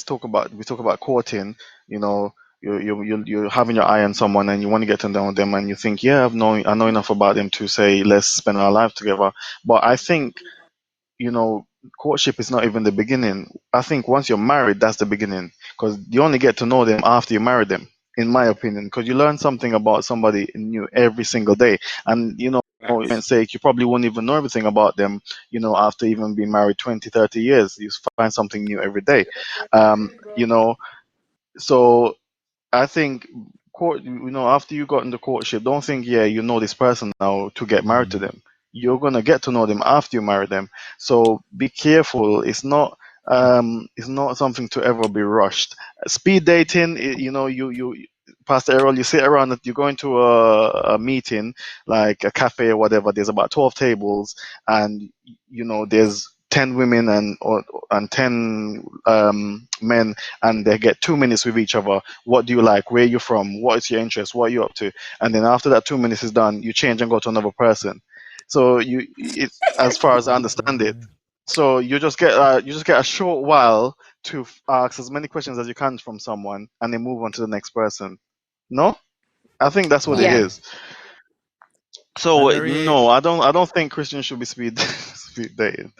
talk about courting. you know you're having your eye on someone and you want to get to know them, and you think, yeah, I know enough about them to say let's spend our life together. But I think, you know, courtship is not even the beginning. I think once you're married, that's the beginning, because you only get to know them after you marry them, in my opinion, because you learn something about somebody new every single day. And, Facts. for sake, you probably won't even know everything about them, after even being married 20, 30 years. You find something new every day. Um, you know, so I think after you got in the courtship, don't think, yeah, you know this person now to get married to Mm, them. You're gonna get to know them after you marry them. So be careful. It's not something to ever be rushed. Speed dating, you Pastor Errol, you sit around, you go into a meeting, like a cafe or whatever. There's about 12 tables, and there's 10 women and 10 men, and they get 2 minutes with each other. What do you like? Where are you from? What is your interest? What are you up to? And then after that 2 minutes is done, you change and go to another person. So it's, as far as I understand it, yeah. so you just get a short while to ask as many questions as you can from someone, and then move on to the next person. No, I think that's what it yeah. Wow. is. So Anne Marie, no, I don't think Christians should be speed speed dating.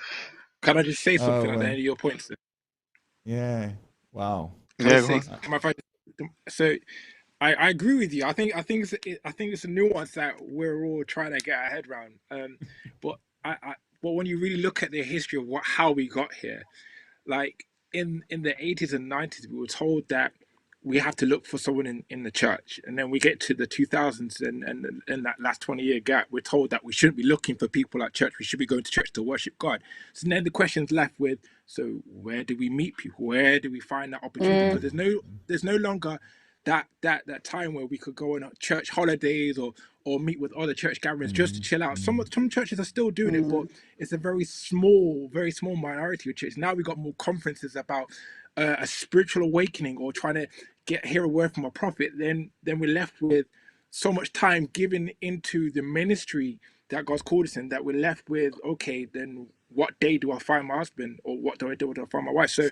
Can I just say oh, something at the end well, of your points? yeah. Wow. Can I Yeah, just go say? on. Am I right? So I agree with you. I think it's a nuance that we're all trying to get our head around. But but when you really look at the history of how we got here, like in the 80s and 90s, we were told that we have to look for someone in the church, and then we get to the 2000s, and in that last 20-year gap, we're told that we shouldn't be looking for people at church. We should be going to church to worship God. So then the question's left with, so where do we meet people? Where do we find that opportunity? Because Mm, there's no longer that time where we could go on church holidays or meet with other church gatherings just to Mm, chill out. mm, Some churches are still doing it, but mm, it's a very small minority of churches. Now we got more conferences about a spiritual awakening, or trying to hear a word from a prophet, then we're left with so much time given into the ministry that God's called us in, that we're left with, okay, then what day do I find my husband, or what do I do? What do I find my wife? So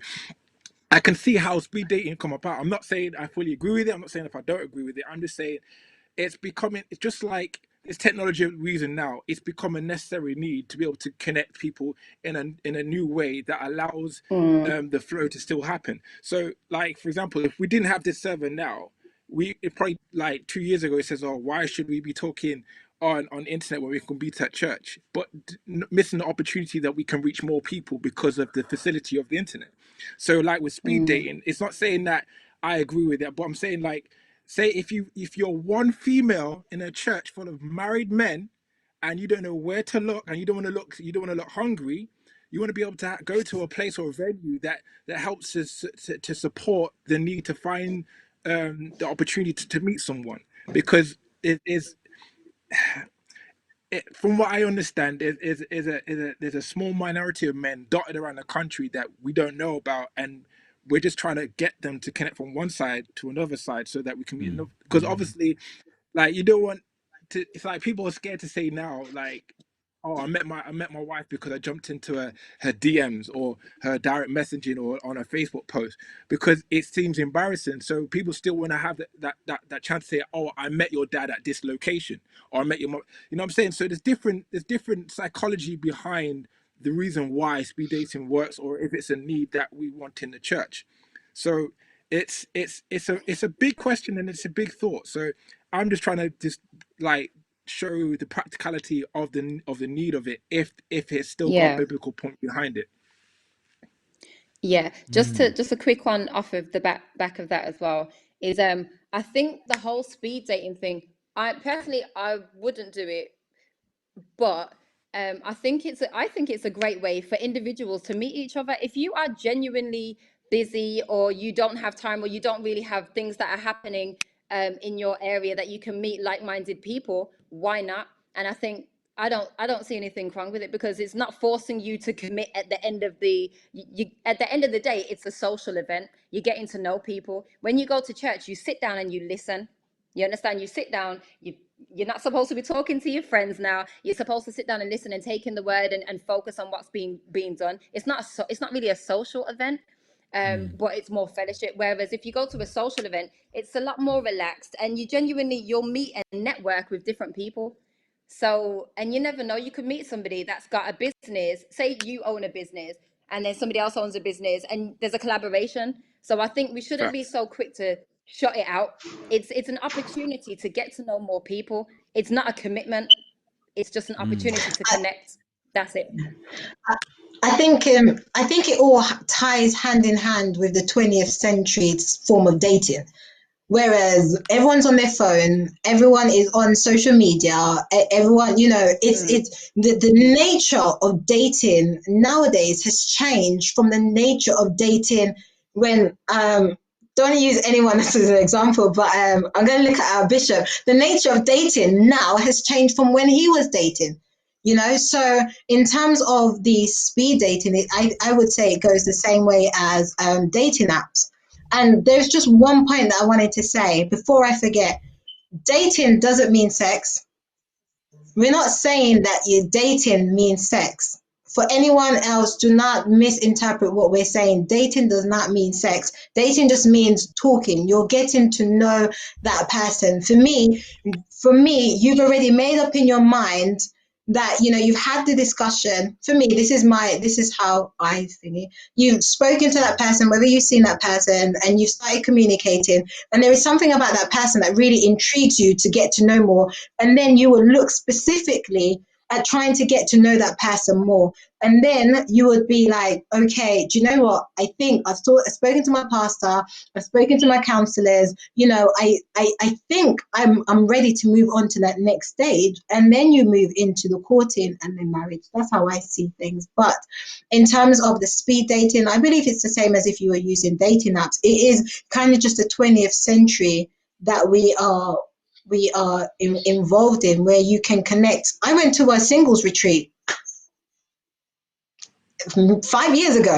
I can see how speed dating come about. I'm not saying I fully agree with it. I'm not saying if I don't agree with it. I'm just saying it's just like this technology we're using now. It's become a necessary need to be able to connect people in a new way that allows the flow to still happen. So, like for example, if we didn't have this server now, it probably like 2 years ago it says, "Oh, why should we be talking on the internet when we can be at church?" But missing the opportunity that we can reach more people because of the facility of the internet. So, like with speed dating, it's not saying that I agree with it, but I'm saying like, say if you're one female in a church full of married men, and you don't know where to look, and you don't want to look hungry, you want to be able to go to a place or a venue that helps us to support the need to find the opportunity to meet someone, because it is from what I understand, there's a small minority of men dotted around the country that we don't know about, and we're just trying to get them to connect from one side to another side so that we can meet. Because obviously, like you don't want to. It's like people are scared to say now, like, "Oh, I met my wife because I jumped into her DMs or her direct messaging or on a Facebook post," because it seems embarrassing. So people still want to have that chance to say, "Oh, I met your dad at this location," or "I met your mom." You know what I'm saying? So there's different psychology behind the reason why speed dating works, or if it's a need that we want in the church. So it's a big question, and it's a big thought. So I'm just trying to just like show the practicality of the need of it, if it's still got a Yeah. biblical point behind it. Yeah, just a quick one off of the back of that as well is I think the whole speed dating thing, I wouldn't do it, but I think it's a great way for individuals to meet each other. If you are genuinely busy, or you don't have time, or you don't really have things that are happening in your area that you can meet like-minded people, why not? And I think I don't see anything wrong with it, because it's not forcing you to commit at the end of at the end of the day. It's a social event. You're getting to know people. When you go to church, you sit down and you listen. You understand? You sit down, you're not supposed to be talking to your friends now. You're supposed to sit down and listen and take in the word, and focus on what's being done. It's not really a social event, but it's more fellowship. Whereas if you go to a social event, it's a lot more relaxed, and you'll meet and network with different people. So, and you never know, you could meet somebody that's got a business. Say you own a business, and then somebody else owns a business, and there's a collaboration. So I think we shouldn't be Facts. so quick to shut it out. It's an opportunity to get to know more people. It's not a commitment. It's just an opportunity to connect. That's it. I think it all ties hand in hand with the 20th century form of dating. Whereas everyone's on their phone, everyone is on social media, everyone, it's the nature of dating nowadays has changed from the nature of dating when don't use anyone else as an example, but I'm going to look at our bishop. The nature of dating now has changed from when he was dating. So in terms of the speed dating, I would say it goes the same way as dating apps. And there's just one point that I wanted to say before I forget. Dating doesn't mean sex. We're not saying that you dating means sex. For anyone else, do not misinterpret what we're saying. Dating does not mean sex. Dating just means talking. You're getting to know that person. For me, you've already made up in your mind that you've had the discussion. For me, this is how I think it. You've spoken to that person, whether you've seen that person, and you've started communicating, and there is something about that person that really intrigues you to get to know more, and then you will look specifically at trying to get to know that person more. And then you would be like, okay, do you know what? I think I've spoken to my pastor, I've spoken to my counselors, I think I'm ready to move on to that next stage. And then you move into the courting and then marriage. That's how I see things. But in terms of the speed dating, I believe it's the same as if you were using dating apps. It is kind of just the 20th century that we are involved in, where you can connect. I went to a singles retreat 5 years ago.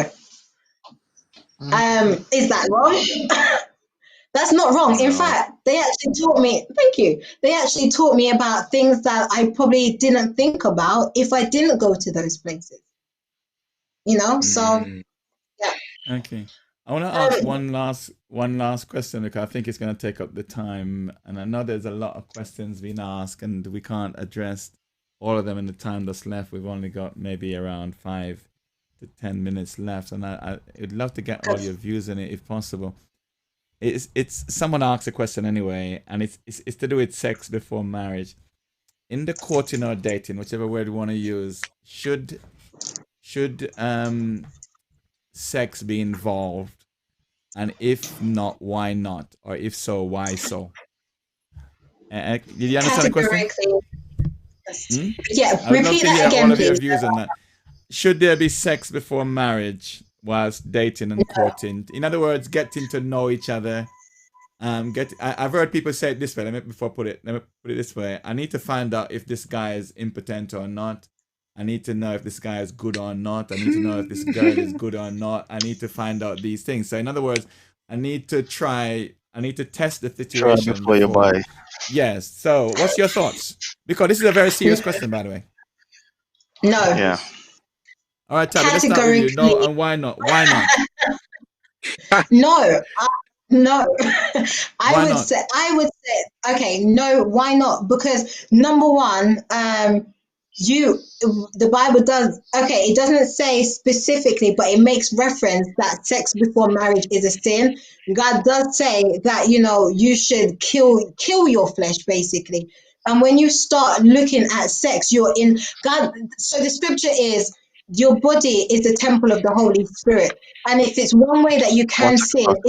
Is that wrong? That's not wrong. In No. fact, they actually taught me, thank you. They actually taught me about things that I probably didn't think about if I didn't go to those places, you know? So, Mm. yeah. Okay. I want to ask Um, one last question because I think it's going to take up the time, and I know there's a lot of questions being asked, and we can't address all of them in the time that's left. We've only got maybe around 5 to 10 minutes left, and I would love to get all your views on it if possible. It's someone asked a question anyway, and it's to do with sex before marriage. In the courting or dating, whichever word you want to use, should sex be involved? And if not, why not? Or if so, why so? Did you understand the question? categorically, Hmm? yeah, I would love repeat to that hear all again, of your please. views on that. Should there be sex before marriage whilst dating and courting? In other words, getting to know each other. I've heard people say it this way. Let me put it this way. I need to find out if this guy is impotent or not. I need to know if this guy is good or not. I need to know if this girl is good or not. I need to find out these things. So in other words, I need to test the Try situation before you before. buy. Yes. So what's your thoughts? Because this is a very serious question, by the way. No, Yeah. All right, Tabby, let's start with you. No, categorically, and why not? Why not? no. No, Why not? I would say, okay, no, why not? Because number one, you, the Bible does, okay, it doesn't say specifically, but it makes reference that sex before marriage is a sin. God does say that, you know, you should kill your flesh, basically. And when you start looking at sex, you're in God. So the scripture is your body is the temple of the Holy Spirit. And if it's one way that you One can second, sin, Pastor.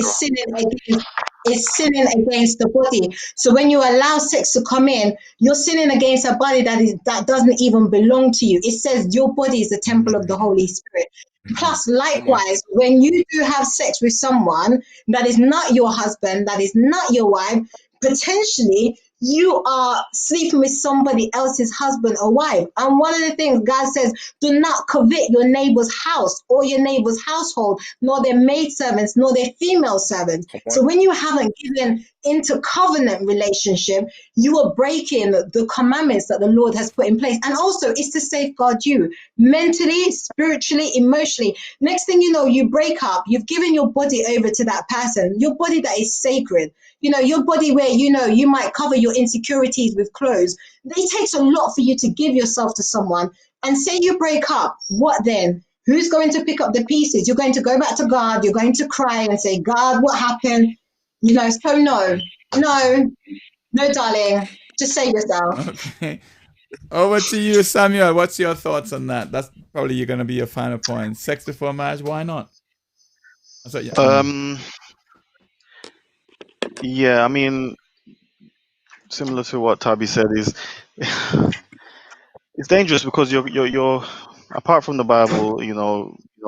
is sinning against the body. So when you allow sex to come in, you're sinning against a body that doesn't even belong to you. It says your body is the temple of the Holy Spirit. Plus, Come on. likewise, when you do have sex with someone that is not your husband, that is not your wife, potentially you are sleeping with somebody else's husband or wife. And one of the things God says, do not covet your neighbor's house or your neighbor's household, nor their maidservants, nor their female servants. Come So on. when you haven't given into covenant relationship, you are breaking the commandments that the Lord has put in place. And also, it's to safeguard you mentally, spiritually, emotionally. Next thing you know, you break up, you've given your body over to that person, your body that is sacred. You know, your body where, you know, you might cover your insecurities with clothes. It takes a lot for you to give yourself to someone. And say you break up, what then? Who's going to pick up the pieces? You're going to go back to God. You're going to cry and say, God, what happened? You know, so no, darling. Just save yourself. Okay. Over to you, Samuel. What's your thoughts on that? That's probably you're gonna be your final point. Sex before marriage, why not? That's what Um, yeah, I mean, similar to what Tabi said, is it's dangerous because you're apart from the Bible,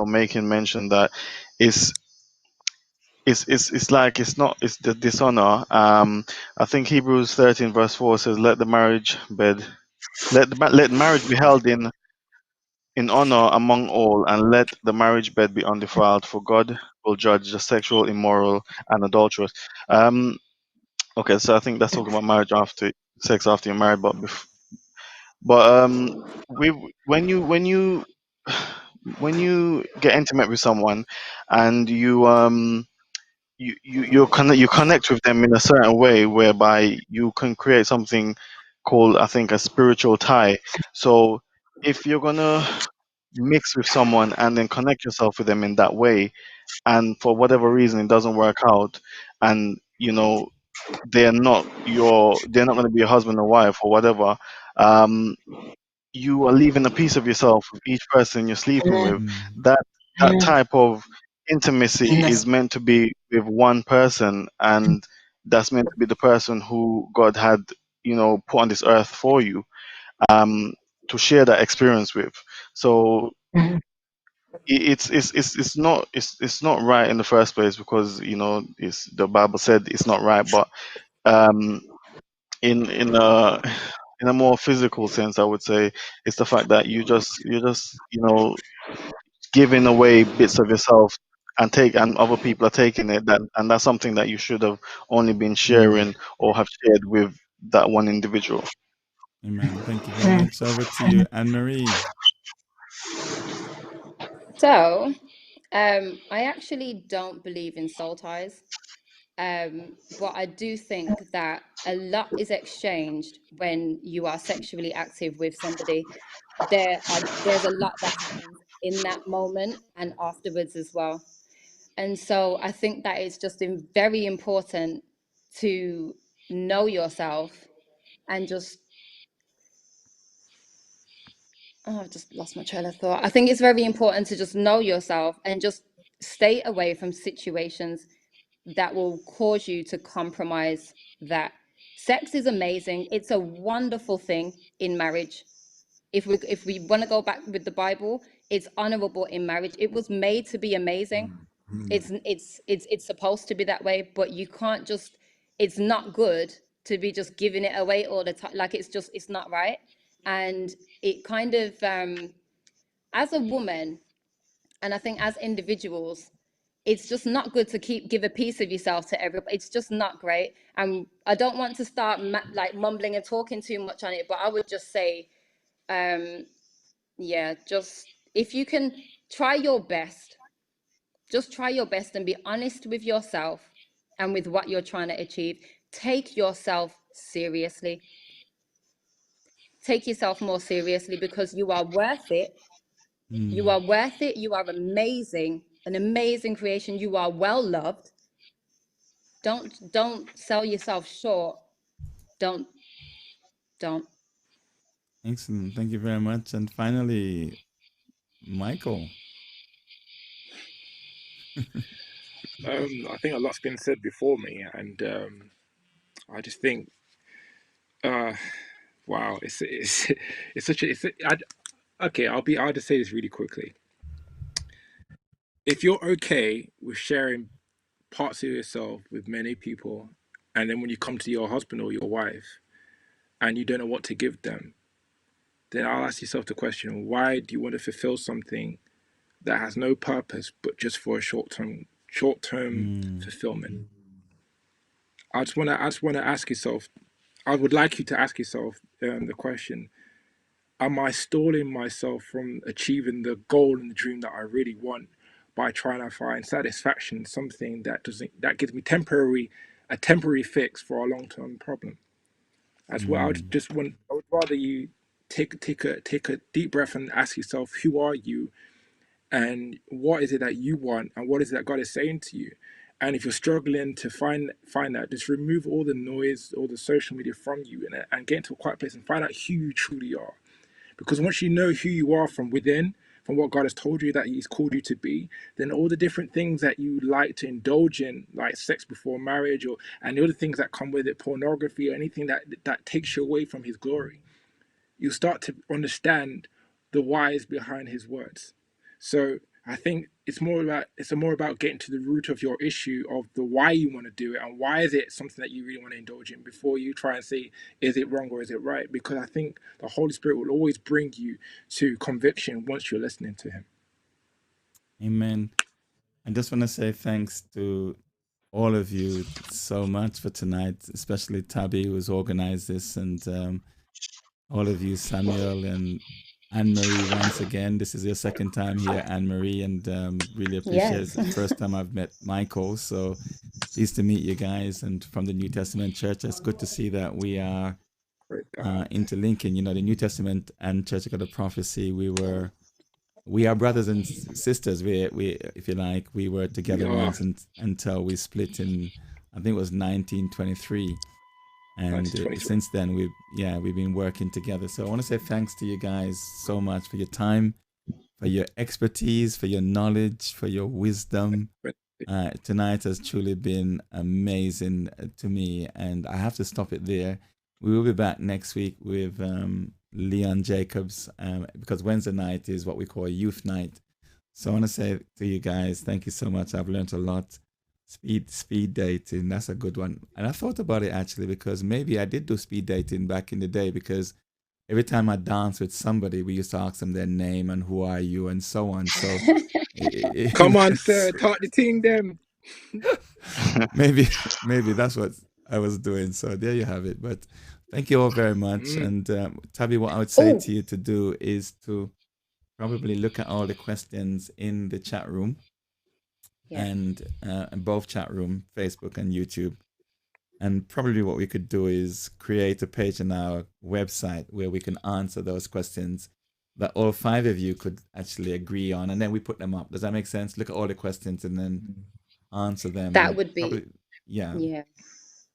making mention that it's it's like it's not it's the dishonor. I think Hebrews 13 verse 4 says, let marriage be held in honor among all, and let the marriage bed be undefiled, for God will judge the sexual, immoral, and adulterous. Um, okay, so I think that's talking about marriage after sex after you're married, but we when you get intimate with someone, and you connect with them in a certain way whereby you can create something called, I think, a spiritual tie. So if you're gonna mix with someone and then connect yourself with them in that way, and for whatever reason it doesn't work out, and they're not going to be a husband or wife or whatever, um you are leaving a piece of yourself with each person you're sleeping Amen. with. Mm. That type of intimacy Amen. is meant to be with one person, and that's meant to be the person who God had put on this earth for you, um to share that experience with. So it's not right in the first place, because it's the Bible said it's not right. But um in a more physical sense, I would say it's the fact that you're just giving away bits of yourself and other people are taking it, and that's something that you should have only been Mm. sharing or have shared with that one individual. Amen. Thank you very much. Over to you, Anne Marie. So, I actually don't believe in soul ties. But I do think that a lot is exchanged when you are sexually active with somebody. There's a lot that happens in that moment and afterwards as well. And so I think that it's just very important to know yourself and just, oh, I've just lost my trail of thought. I think it's very important to just know yourself and just stay away from situations that will cause you to compromise that. Sex is amazing. It's a wonderful thing in marriage. If we want to go back with the Bible, it's honorable in marriage. It was made to be amazing. It's supposed to be that way, but you can't just, it's not good to be just giving it away all the time. Like it's not right. And it kind of as a woman, and I think as individuals, it's just not good to give a piece of yourself to everybody. It's just not great. And I don't want to start like mumbling and talking too much on it, but I would just say, yeah, just if you can try your best, just try your best and be honest with yourself and with what you're trying to achieve. Take yourself seriously. Take yourself more seriously because you are worth it. You Mm. are worth it. You are amazing, an amazing creation. You are well loved. Don't sell yourself short. Don't don't. Excellent. Thank you very much. And finally, Michael. I think a lot's been said before me, and I just think, uh, wow, it's such a okay. I'll just say this really quickly. If you're okay with sharing parts of yourself with many people, and then when you come to your husband or your wife and you don't know what to give them, then I'll ask yourself the question: why do you want to fulfill something that has no purpose but just for a short term Mm. fulfillment? I just want to ask yourself. I would like you to ask yourself the question: am I stalling myself from achieving the goal and the dream that I really want by trying to find satisfaction in something that gives me a temporary fix for a long term problem? That's what Mm. I would rather you take a deep breath and ask yourself, who are you, and what is it that you want, and what is it that God is saying to you? And if you're struggling to find that, just remove all the noise, all the social media from you, and get into a quiet place and find out who you truly are. Because once you know who you are from within, from what God has told you that He's called you to be, then all the different things that you like to indulge in, like sex before marriage, and the other things that come with it, pornography, or anything that takes you away from His glory, you start to understand the whys behind His words. So I think it's more about getting to the root of your issue of the why you want to do it, and why is it something that you really want to indulge in, before you try and say, is it wrong or is it right? Because I think the Holy Spirit will always bring you to conviction once you're listening to Him. Amen. I just want to say thanks to all of you so much for tonight, especially Tabby, who's organized this, and all of you, Samuel and Anne Marie, once again. This is your second time here, Anne Marie, and really appreciate it. It's Yes. the first time I've met Michael, so pleased to meet you guys. And from the New Testament Church, it's good to see that we are Praise God. interlinking. You know, the New Testament and Church of God of Prophecy, we are brothers and sisters. We, if you like, we were We together are once until we split in, I think it was 1923. And 1923. since then we've been working together. So I want to say thanks to you guys so much for your time, for your expertise, for your knowledge, for your wisdom. Tonight has truly been amazing to me, and I have to stop it there. We will be back next week with Leon Jacobs, because Wednesday night is what we call youth night. So I want to say to you guys, thank you so much. I've learned a lot. Speed dating, that's a good one. And I thought about it actually, because maybe I did do speed dating back in the day, because every time I dance with somebody, we used to ask them their name and who are you and so on. So Come on, sir, talk the thing them. maybe maybe that's what I was doing. So there you have it. But thank you all very much. And Tabby, what I would say Oh, to you to do is to probably look at all the questions in the chat room yeah. and both chat room, Facebook and YouTube. And probably what we could do is create a page on our website where we can answer those questions that all 5 of you could actually agree on, and then we put them up. Does that make sense? Look at all the questions and then answer them, That and would probably, be, yeah, yeah,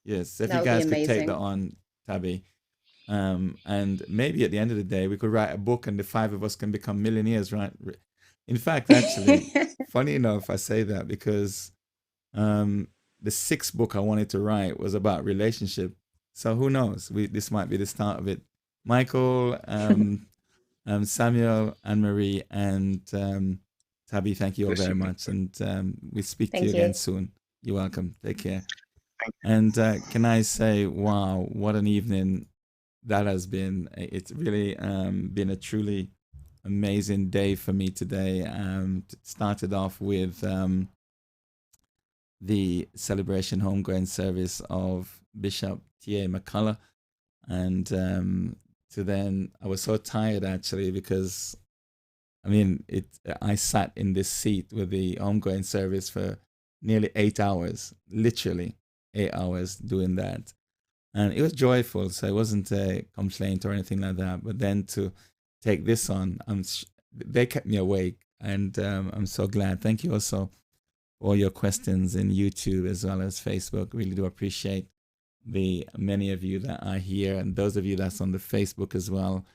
yes. So if that you would be guys could take that amazing. on, Tabby, and maybe at the end of the day, we could write a book, and the 5 of us can become millionaires, right? In fact, actually, funny enough, I say that because um, the 6th book I wanted to write was about relationship. So who knows? This might be the start of it. Michael, Samuel, Anne Marie, and Tabby, thank you all Bless very you, man. much. And we speak to you Thank again you. soon. You're welcome. Take care. Thank And can I say, wow, what an evening that has been. It's really been a truly amazing day for me today. Started off with the celebration homegoing service of Bishop T.A. McCullough. And to then, I was so tired actually because I mean, I sat in this seat with the homegoing service for nearly 8 hours, literally 8 hours doing that. And it was joyful, so it wasn't a complaint or anything like that. But then to take this on, they kept me awake, and I'm so glad. Thank you also for all your questions in YouTube as well as Facebook. Really do appreciate the many of you that are here, and those of you that's on the Facebook as well.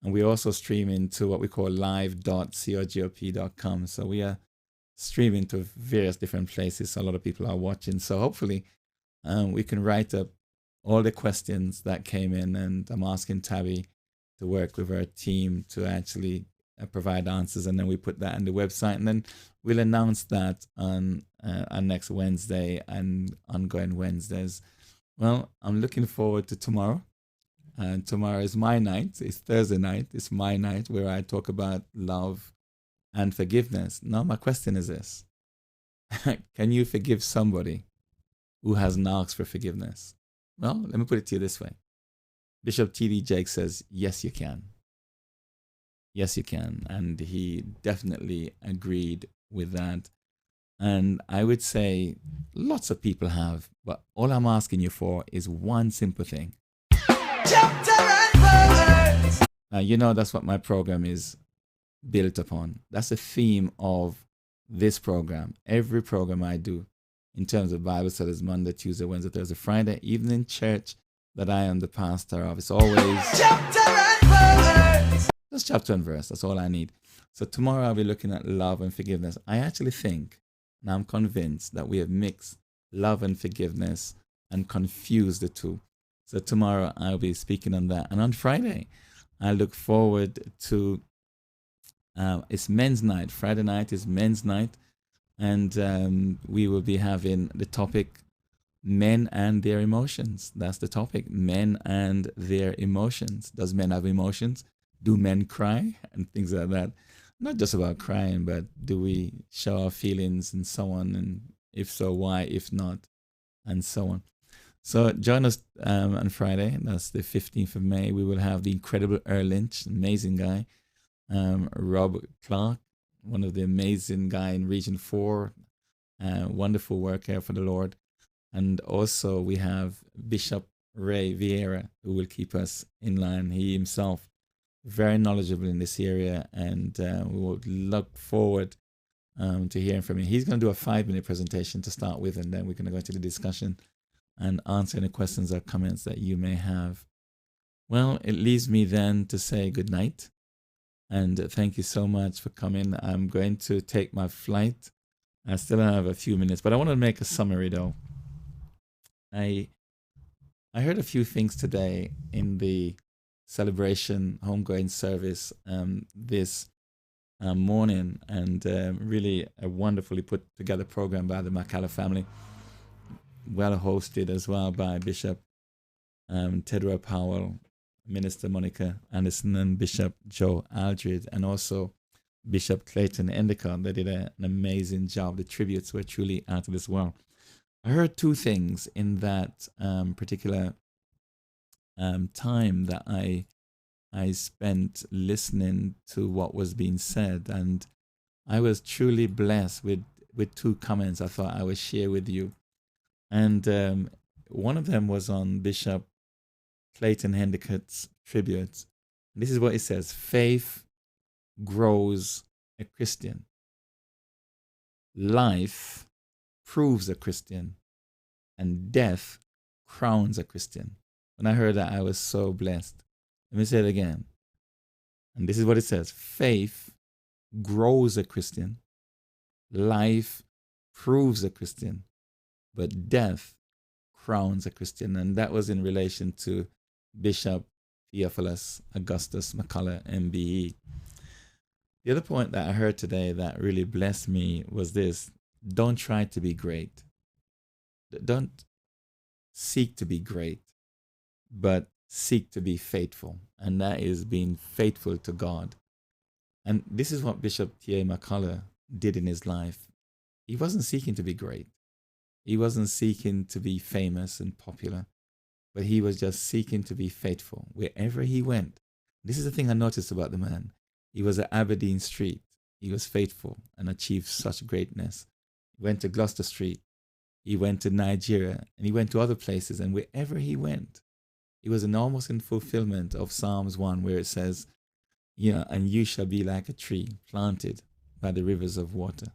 And we also stream into what we call live.cogop.com. So we are streaming to various different places. So a lot of people are watching. So hopefully we can write up all the questions that came in. And I'm asking Tabby to work with our team to actually provide answers. And then we put that on the website. And then we'll announce that on next Wednesday and ongoing Wednesdays. Well, I'm looking forward to tomorrow. And tomorrow is my night. It's Thursday night. It's my night where I talk about love and forgiveness. Now, my question is this: can you forgive somebody who hasn't asked for forgiveness? Well, let me put it to you this way. Bishop T.D. Jakes says, yes, you can. Yes, you can. And he definitely agreed with that. And I would say lots of people have, but all I'm asking you for is one simple thing. You know, that's what my program is built upon. That's the theme of this program. Every program I do in terms of Bible studies, Monday, Tuesday, Wednesday, Thursday, Friday, evening church that I am the pastor of. It's always just chapter and verse. That's all I need. So tomorrow I'll be looking at love and forgiveness. I actually think, and I'm convinced, that we have mixed love and forgiveness and confused the two. So tomorrow I'll be speaking on that. And on Friday, I look forward to it's men's night. Friday night is men's night. And we will be having the topic men and their emotions. That's the topic, men and their emotions. Does men have emotions? Do men cry? And things like that. Not just about crying, but do we show our feelings and so on? And if so, why? If not, and so on. So join us on Friday. That's the 15th of May. We will have the incredible Errol Lynch, amazing guy. Rob Clark, one of the amazing guy in Region 4. Wonderful work here for the Lord. And also we have Bishop Ray Vieira, who will keep us in line. He himself, very knowledgeable in this area. And we will look forward to hearing from him. He's going to do a 5-minute presentation to start with, and then we're going to go into the discussion and answer any questions or comments that you may have. Well, it leaves me then to say good night. And thank you so much for coming. I'm going to take my flight. I still have a few minutes, but I want to make a summary though. I heard a few things today in the celebration homegoing service this morning, and really a wonderfully put together program by the McCullough family, well hosted as well by Bishop Tedra Powell, Minister Monica Anderson and Bishop Joe Aldred, and also Bishop Clayton Endicott. They did an amazing job. The tributes were truly out of this world. I heard two things in that particular time that I spent listening to what was being said, and I was truly blessed with two comments I thought I would share with you. And one of them was on Bishop Clayton Endicott's tribute. This is what it says: faith grows a Christian. Life proves a Christian, and death crowns a Christian. When I heard that, I was so blessed. Let me say it again. And this is what it says: faith grows a Christian. Life proves a Christian, but death crowns a Christian. And that was in relation to Bishop Theophilus Augustus McCullough, MBE. The other point that I heard today that really blessed me was this: don't try to be great. Don't seek to be great, but seek to be faithful. And that is being faithful to God. And this is what Bishop T.A. McCullough did in his life. He wasn't seeking to be great. He wasn't seeking to be famous and popular, but he was just seeking to be faithful wherever he went. This is the thing I noticed about the man. He was at Aberdeen Street. He was faithful and achieved such greatness. He went to Gloucester Street. He went to Nigeria, and he went to other places. And wherever he went, it was almost in fulfillment of Psalms 1, where it says, and you shall be like a tree planted by the rivers of water,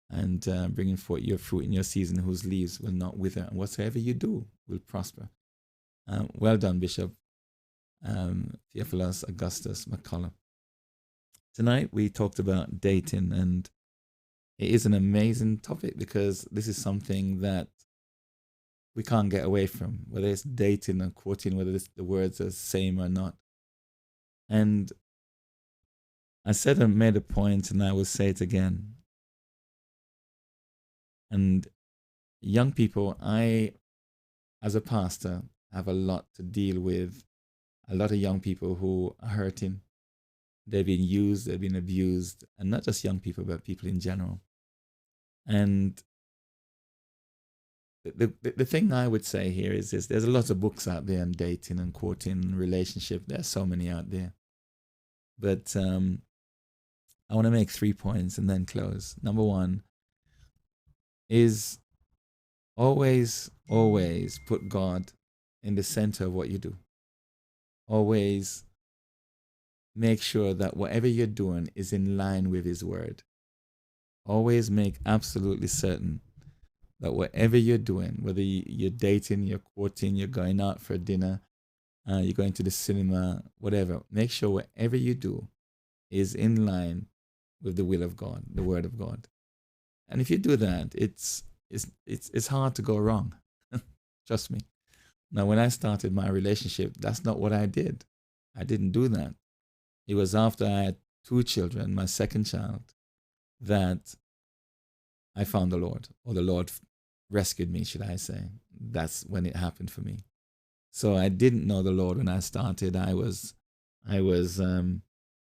and bringing forth your fruit in your season, whose leaves will not wither, and whatsoever you do will prosper. Well done, Bishop Theophilus Augustus McCullough. Tonight we talked about dating, and it is an amazing topic because this is something that we can't get away from, whether it's dating or courting, whether the words are the same or not. And I said I made a point, and I will say it again. And young people, I, as a pastor, have a lot to deal with. A lot of young people who are hurting. They've been used, they've been abused, and not just young people, but people in general. And the thing I would say here is this: there's a lot of books out there on dating and courting and relationship. There's so many out there. But I want to make 3 points and then close. Number one is always put God in the center of what you do. Always make sure that whatever you're doing is in line with His word. Always make absolutely certain that whatever you're doing, whether you're dating, you're courting, you're going out for dinner, you're going to the cinema, whatever, make sure whatever you do is in line with the will of God, the word of God. And if you do that, it's hard to go wrong. Trust me. Now, when I started my relationship, that's not what I did. I didn't do that. It was after I had 2 children, my second child, that I found the Lord, or the Lord rescued me, should I say. That's when it happened for me. So I didn't know the Lord when I started. I was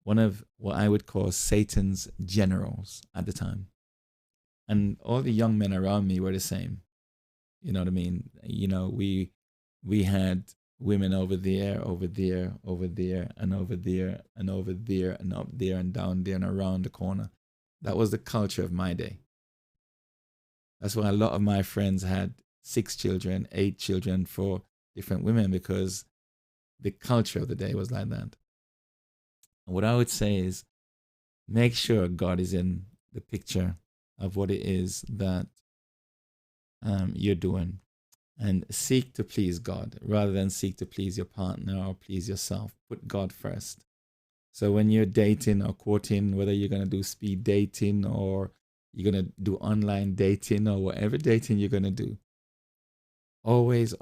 one of what I would call Satan's generals at the time. And all the young men around me were the same. You know what I mean? We had women over there, and over there, and over there, and over there, and up there, and down there, and around the corner. That was the culture of my day. That's why a lot of my friends had 6 children, 8 children for different women, because the culture of the day was like that. And what I would say is, make sure God is in the picture of what it is that you're doing, and seek to please God rather than seek to please your partner or please yourself. Put God first. So when you're dating or courting, whether you're going to do speed dating or you're going to do online dating or whatever dating you're going to do, always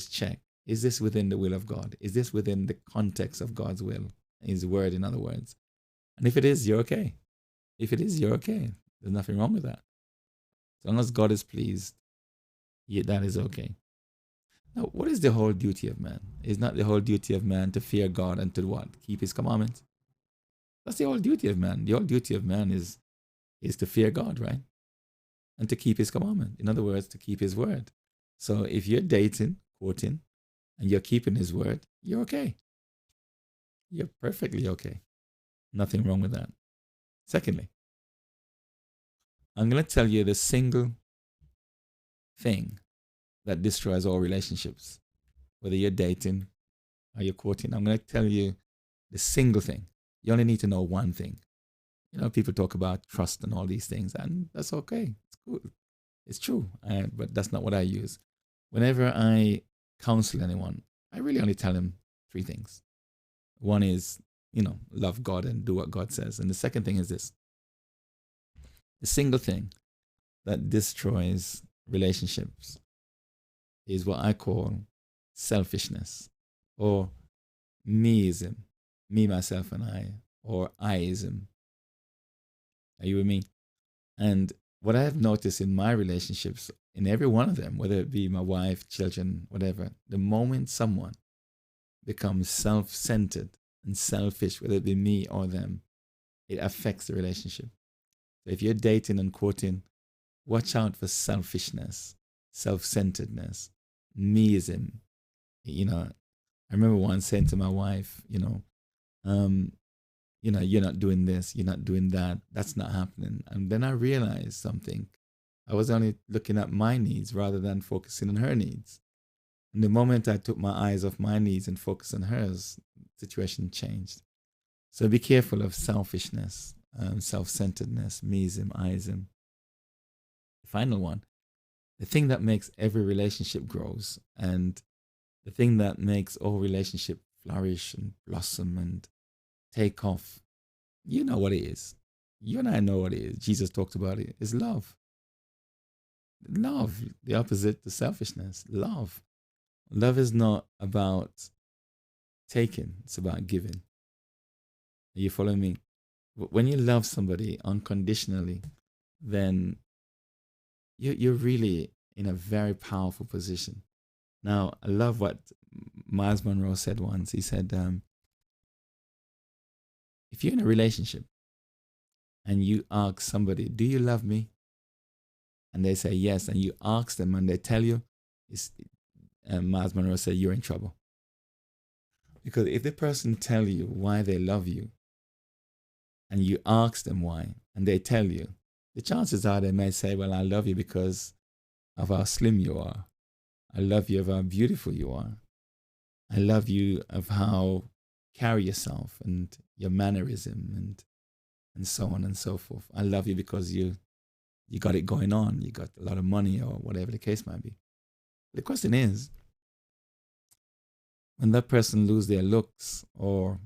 check. Is this within the will of God? Is this within the context of God's will? His word, in other words. And if it is, you're okay. If it is, you're okay. There's nothing wrong with that. As long as God is pleased, that is okay. Now, what is the whole duty of man? Is not the whole duty of man to fear God and to what? Keep his commandments. That's the whole duty of man. The whole duty of man is to fear God, right? And to keep his commandment. In other words, to keep his word. So if you're dating, courting, and you're keeping his word, you're okay. You're perfectly okay. Nothing wrong with that. Secondly, I'm going to tell you the single thing that destroys all relationships, whether you're dating or you're courting. I'm going to tell you the single thing. You only need to know one thing. You know, people talk about trust and all these things, and that's okay. It's cool. It's true, but that's not what I use. Whenever I counsel anyone, I really only tell them three things. One is, love God and do what God says. And the second thing is this. The single thing that destroys relationships is what I call selfishness, or meism, me, myself, and I, or I-ism. Are you with me? And what I have noticed in my relationships, in every one of them, whether it be my wife, children, whatever, the moment someone becomes self-centered and selfish, whether it be me or them, it affects the relationship. So if you're dating and courting, watch out for selfishness, self-centeredness, meism. I remember once saying to my wife, you're not doing this, you're not doing that, that's not happening. And then I realized something. I was only looking at my needs rather than focusing on her needs. And the moment I took my eyes off my needs and focused on hers, the situation changed. So be careful of selfishness, self-centeredness, meism, I-ism. The final one, the thing that makes every relationship grows, and the thing that makes all relationship flourish and blossom and take off, you know what it is. You and I know what it is. Jesus talked about it. It's love. Love, the opposite to selfishness. Love. Love is not about taking, it's about giving. Are you following me? When you love somebody unconditionally, then you're really in a very powerful position. Now, I love what Miles Monroe said once. He said, if you're in a relationship and you ask somebody, do you love me? And they say yes, and you ask them and they tell you, Miles Monroe said, you're in trouble. Because if the person tell you why they love you, and you ask them why, and they tell you, the chances are they may say, well, I love you because of how slim you are. I love you of how beautiful you are. I love you of how carry yourself and your mannerism and so on and so forth. I love you because you got it going on. You got a lot of money or whatever the case might be. The question is, when that person lose their looks or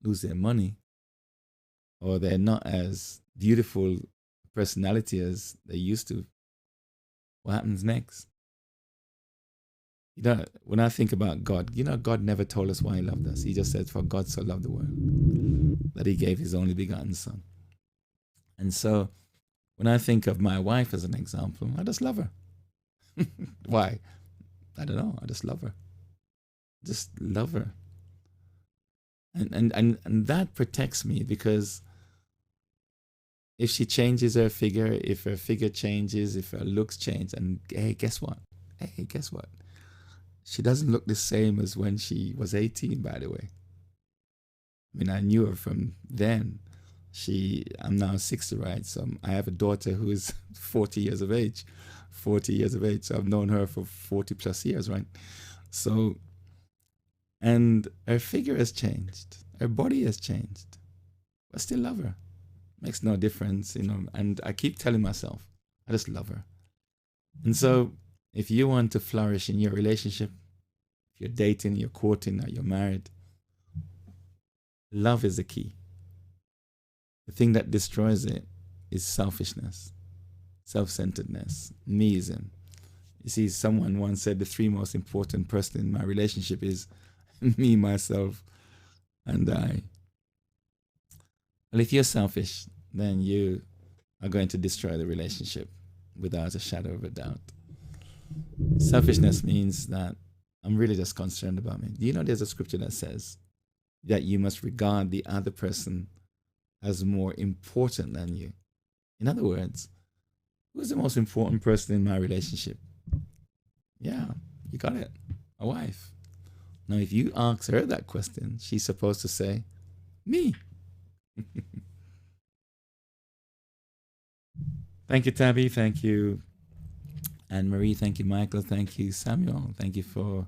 lose their money, or they're not as beautiful personality as they used to, what happens next? When I think about God, God never told us why he loved us. He just said, for God so loved the world that he gave his only begotten son. And so when I think of my wife as an example, I just love her. Why? I don't know. I just love her. Just love her. And that protects me, because if she changes her figure, if her figure changes, if her looks change, and hey, guess what? She doesn't look the same as when she was 18, by the way. I mean, I knew her from then. I'm now 60, right? So I have a daughter who is 40 years of age. So I've known her for 40 plus years, right? So, and her figure has changed. Her body has changed. I still love her. Makes no difference, and I keep telling myself, I just love her. And so if you want to flourish in your relationship, if you're dating, you're courting, or you're married, love is the key. The thing that destroys it is selfishness, self-centeredness, meism. You see, someone once said the three most important person in my relationship is me, myself, and I. Well, if you're selfish, then you are going to destroy the relationship without a shadow of a doubt. Selfishness means that I'm really just concerned about me. Do you know there's a scripture that says that you must regard the other person as more important than you? In other words, who's the most important person in my relationship? Yeah, you got it. A wife. Now, if you ask her that question, she's supposed to say, me. Thank you, Tabby. Thank you, Anne-Marie. Thank you, Michael. Thank you, Samuel. Thank you for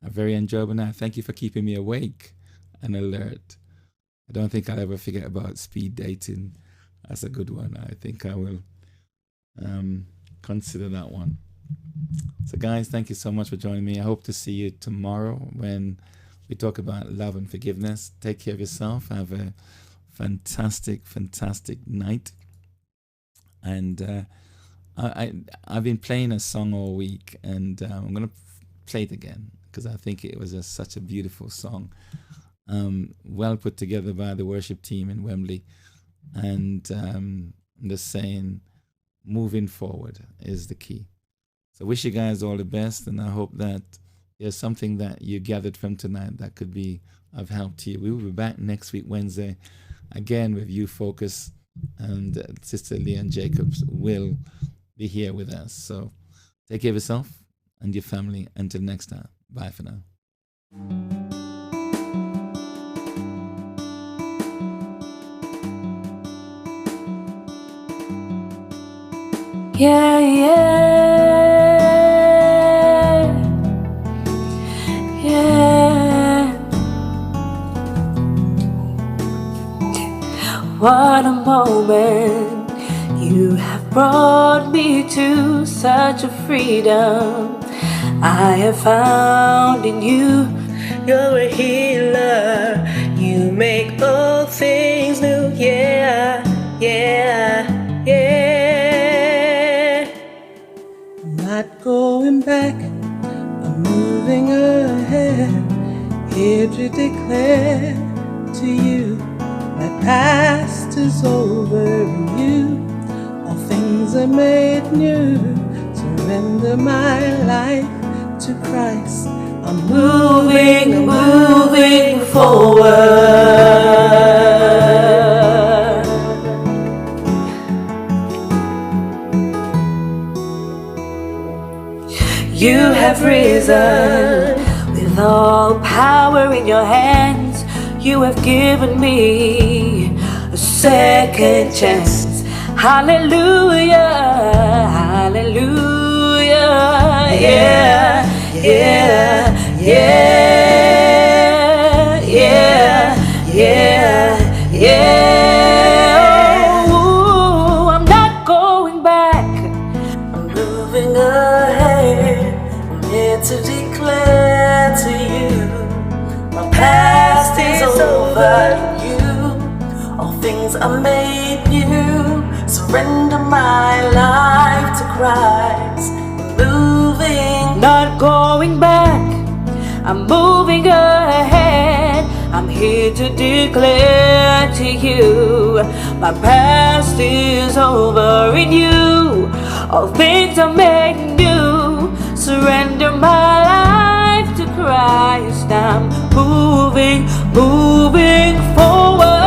a very enjoyable night. Thank you for keeping me awake and alert. I don't think I'll ever forget about speed dating. That's a good one. I think I will consider that one. So guys, thank you so much for joining me. I hope to see you tomorrow when we talk about love and forgiveness. Take care of yourself. Have a fantastic, fantastic night. And I've been playing a song all week, and I'm going to play it again because I think it was such a beautiful song. Well put together by the worship team in Wembley. And I'm just saying, moving forward is the key. So wish you guys all the best, and I hope that there's something that you gathered from tonight that could be of help to you. We will be back next week, Wednesday, again with You Focus, and Sister Leanne Jacobs will be here with us. So take care of yourself and your family. Until next time, bye for now. Yeah, yeah, yeah. What a moment. You have brought me to such a freedom. I have found in you. You're a healer. You make all things new. Yeah, yeah, yeah. Not going back, I'm moving ahead, here to declare to you, my past is over in you, all things are made new, surrender my life to Christ, I'm moving forward. You have risen with all power in your hands. You have given me a second chance. Hallelujah, hallelujah, yeah, yeah, yeah, yeah, yeah, yeah. Ooh, I'm not going back, I'm moving ahead. I'm here to declare to you, my past is over in you. All things are made new. Surrender my life to Christ. Moving, not going back. I'm moving ahead. I'm here to declare to you, my past is over in you. All things are made new. Surrender my life to Christ. I'm moving forward.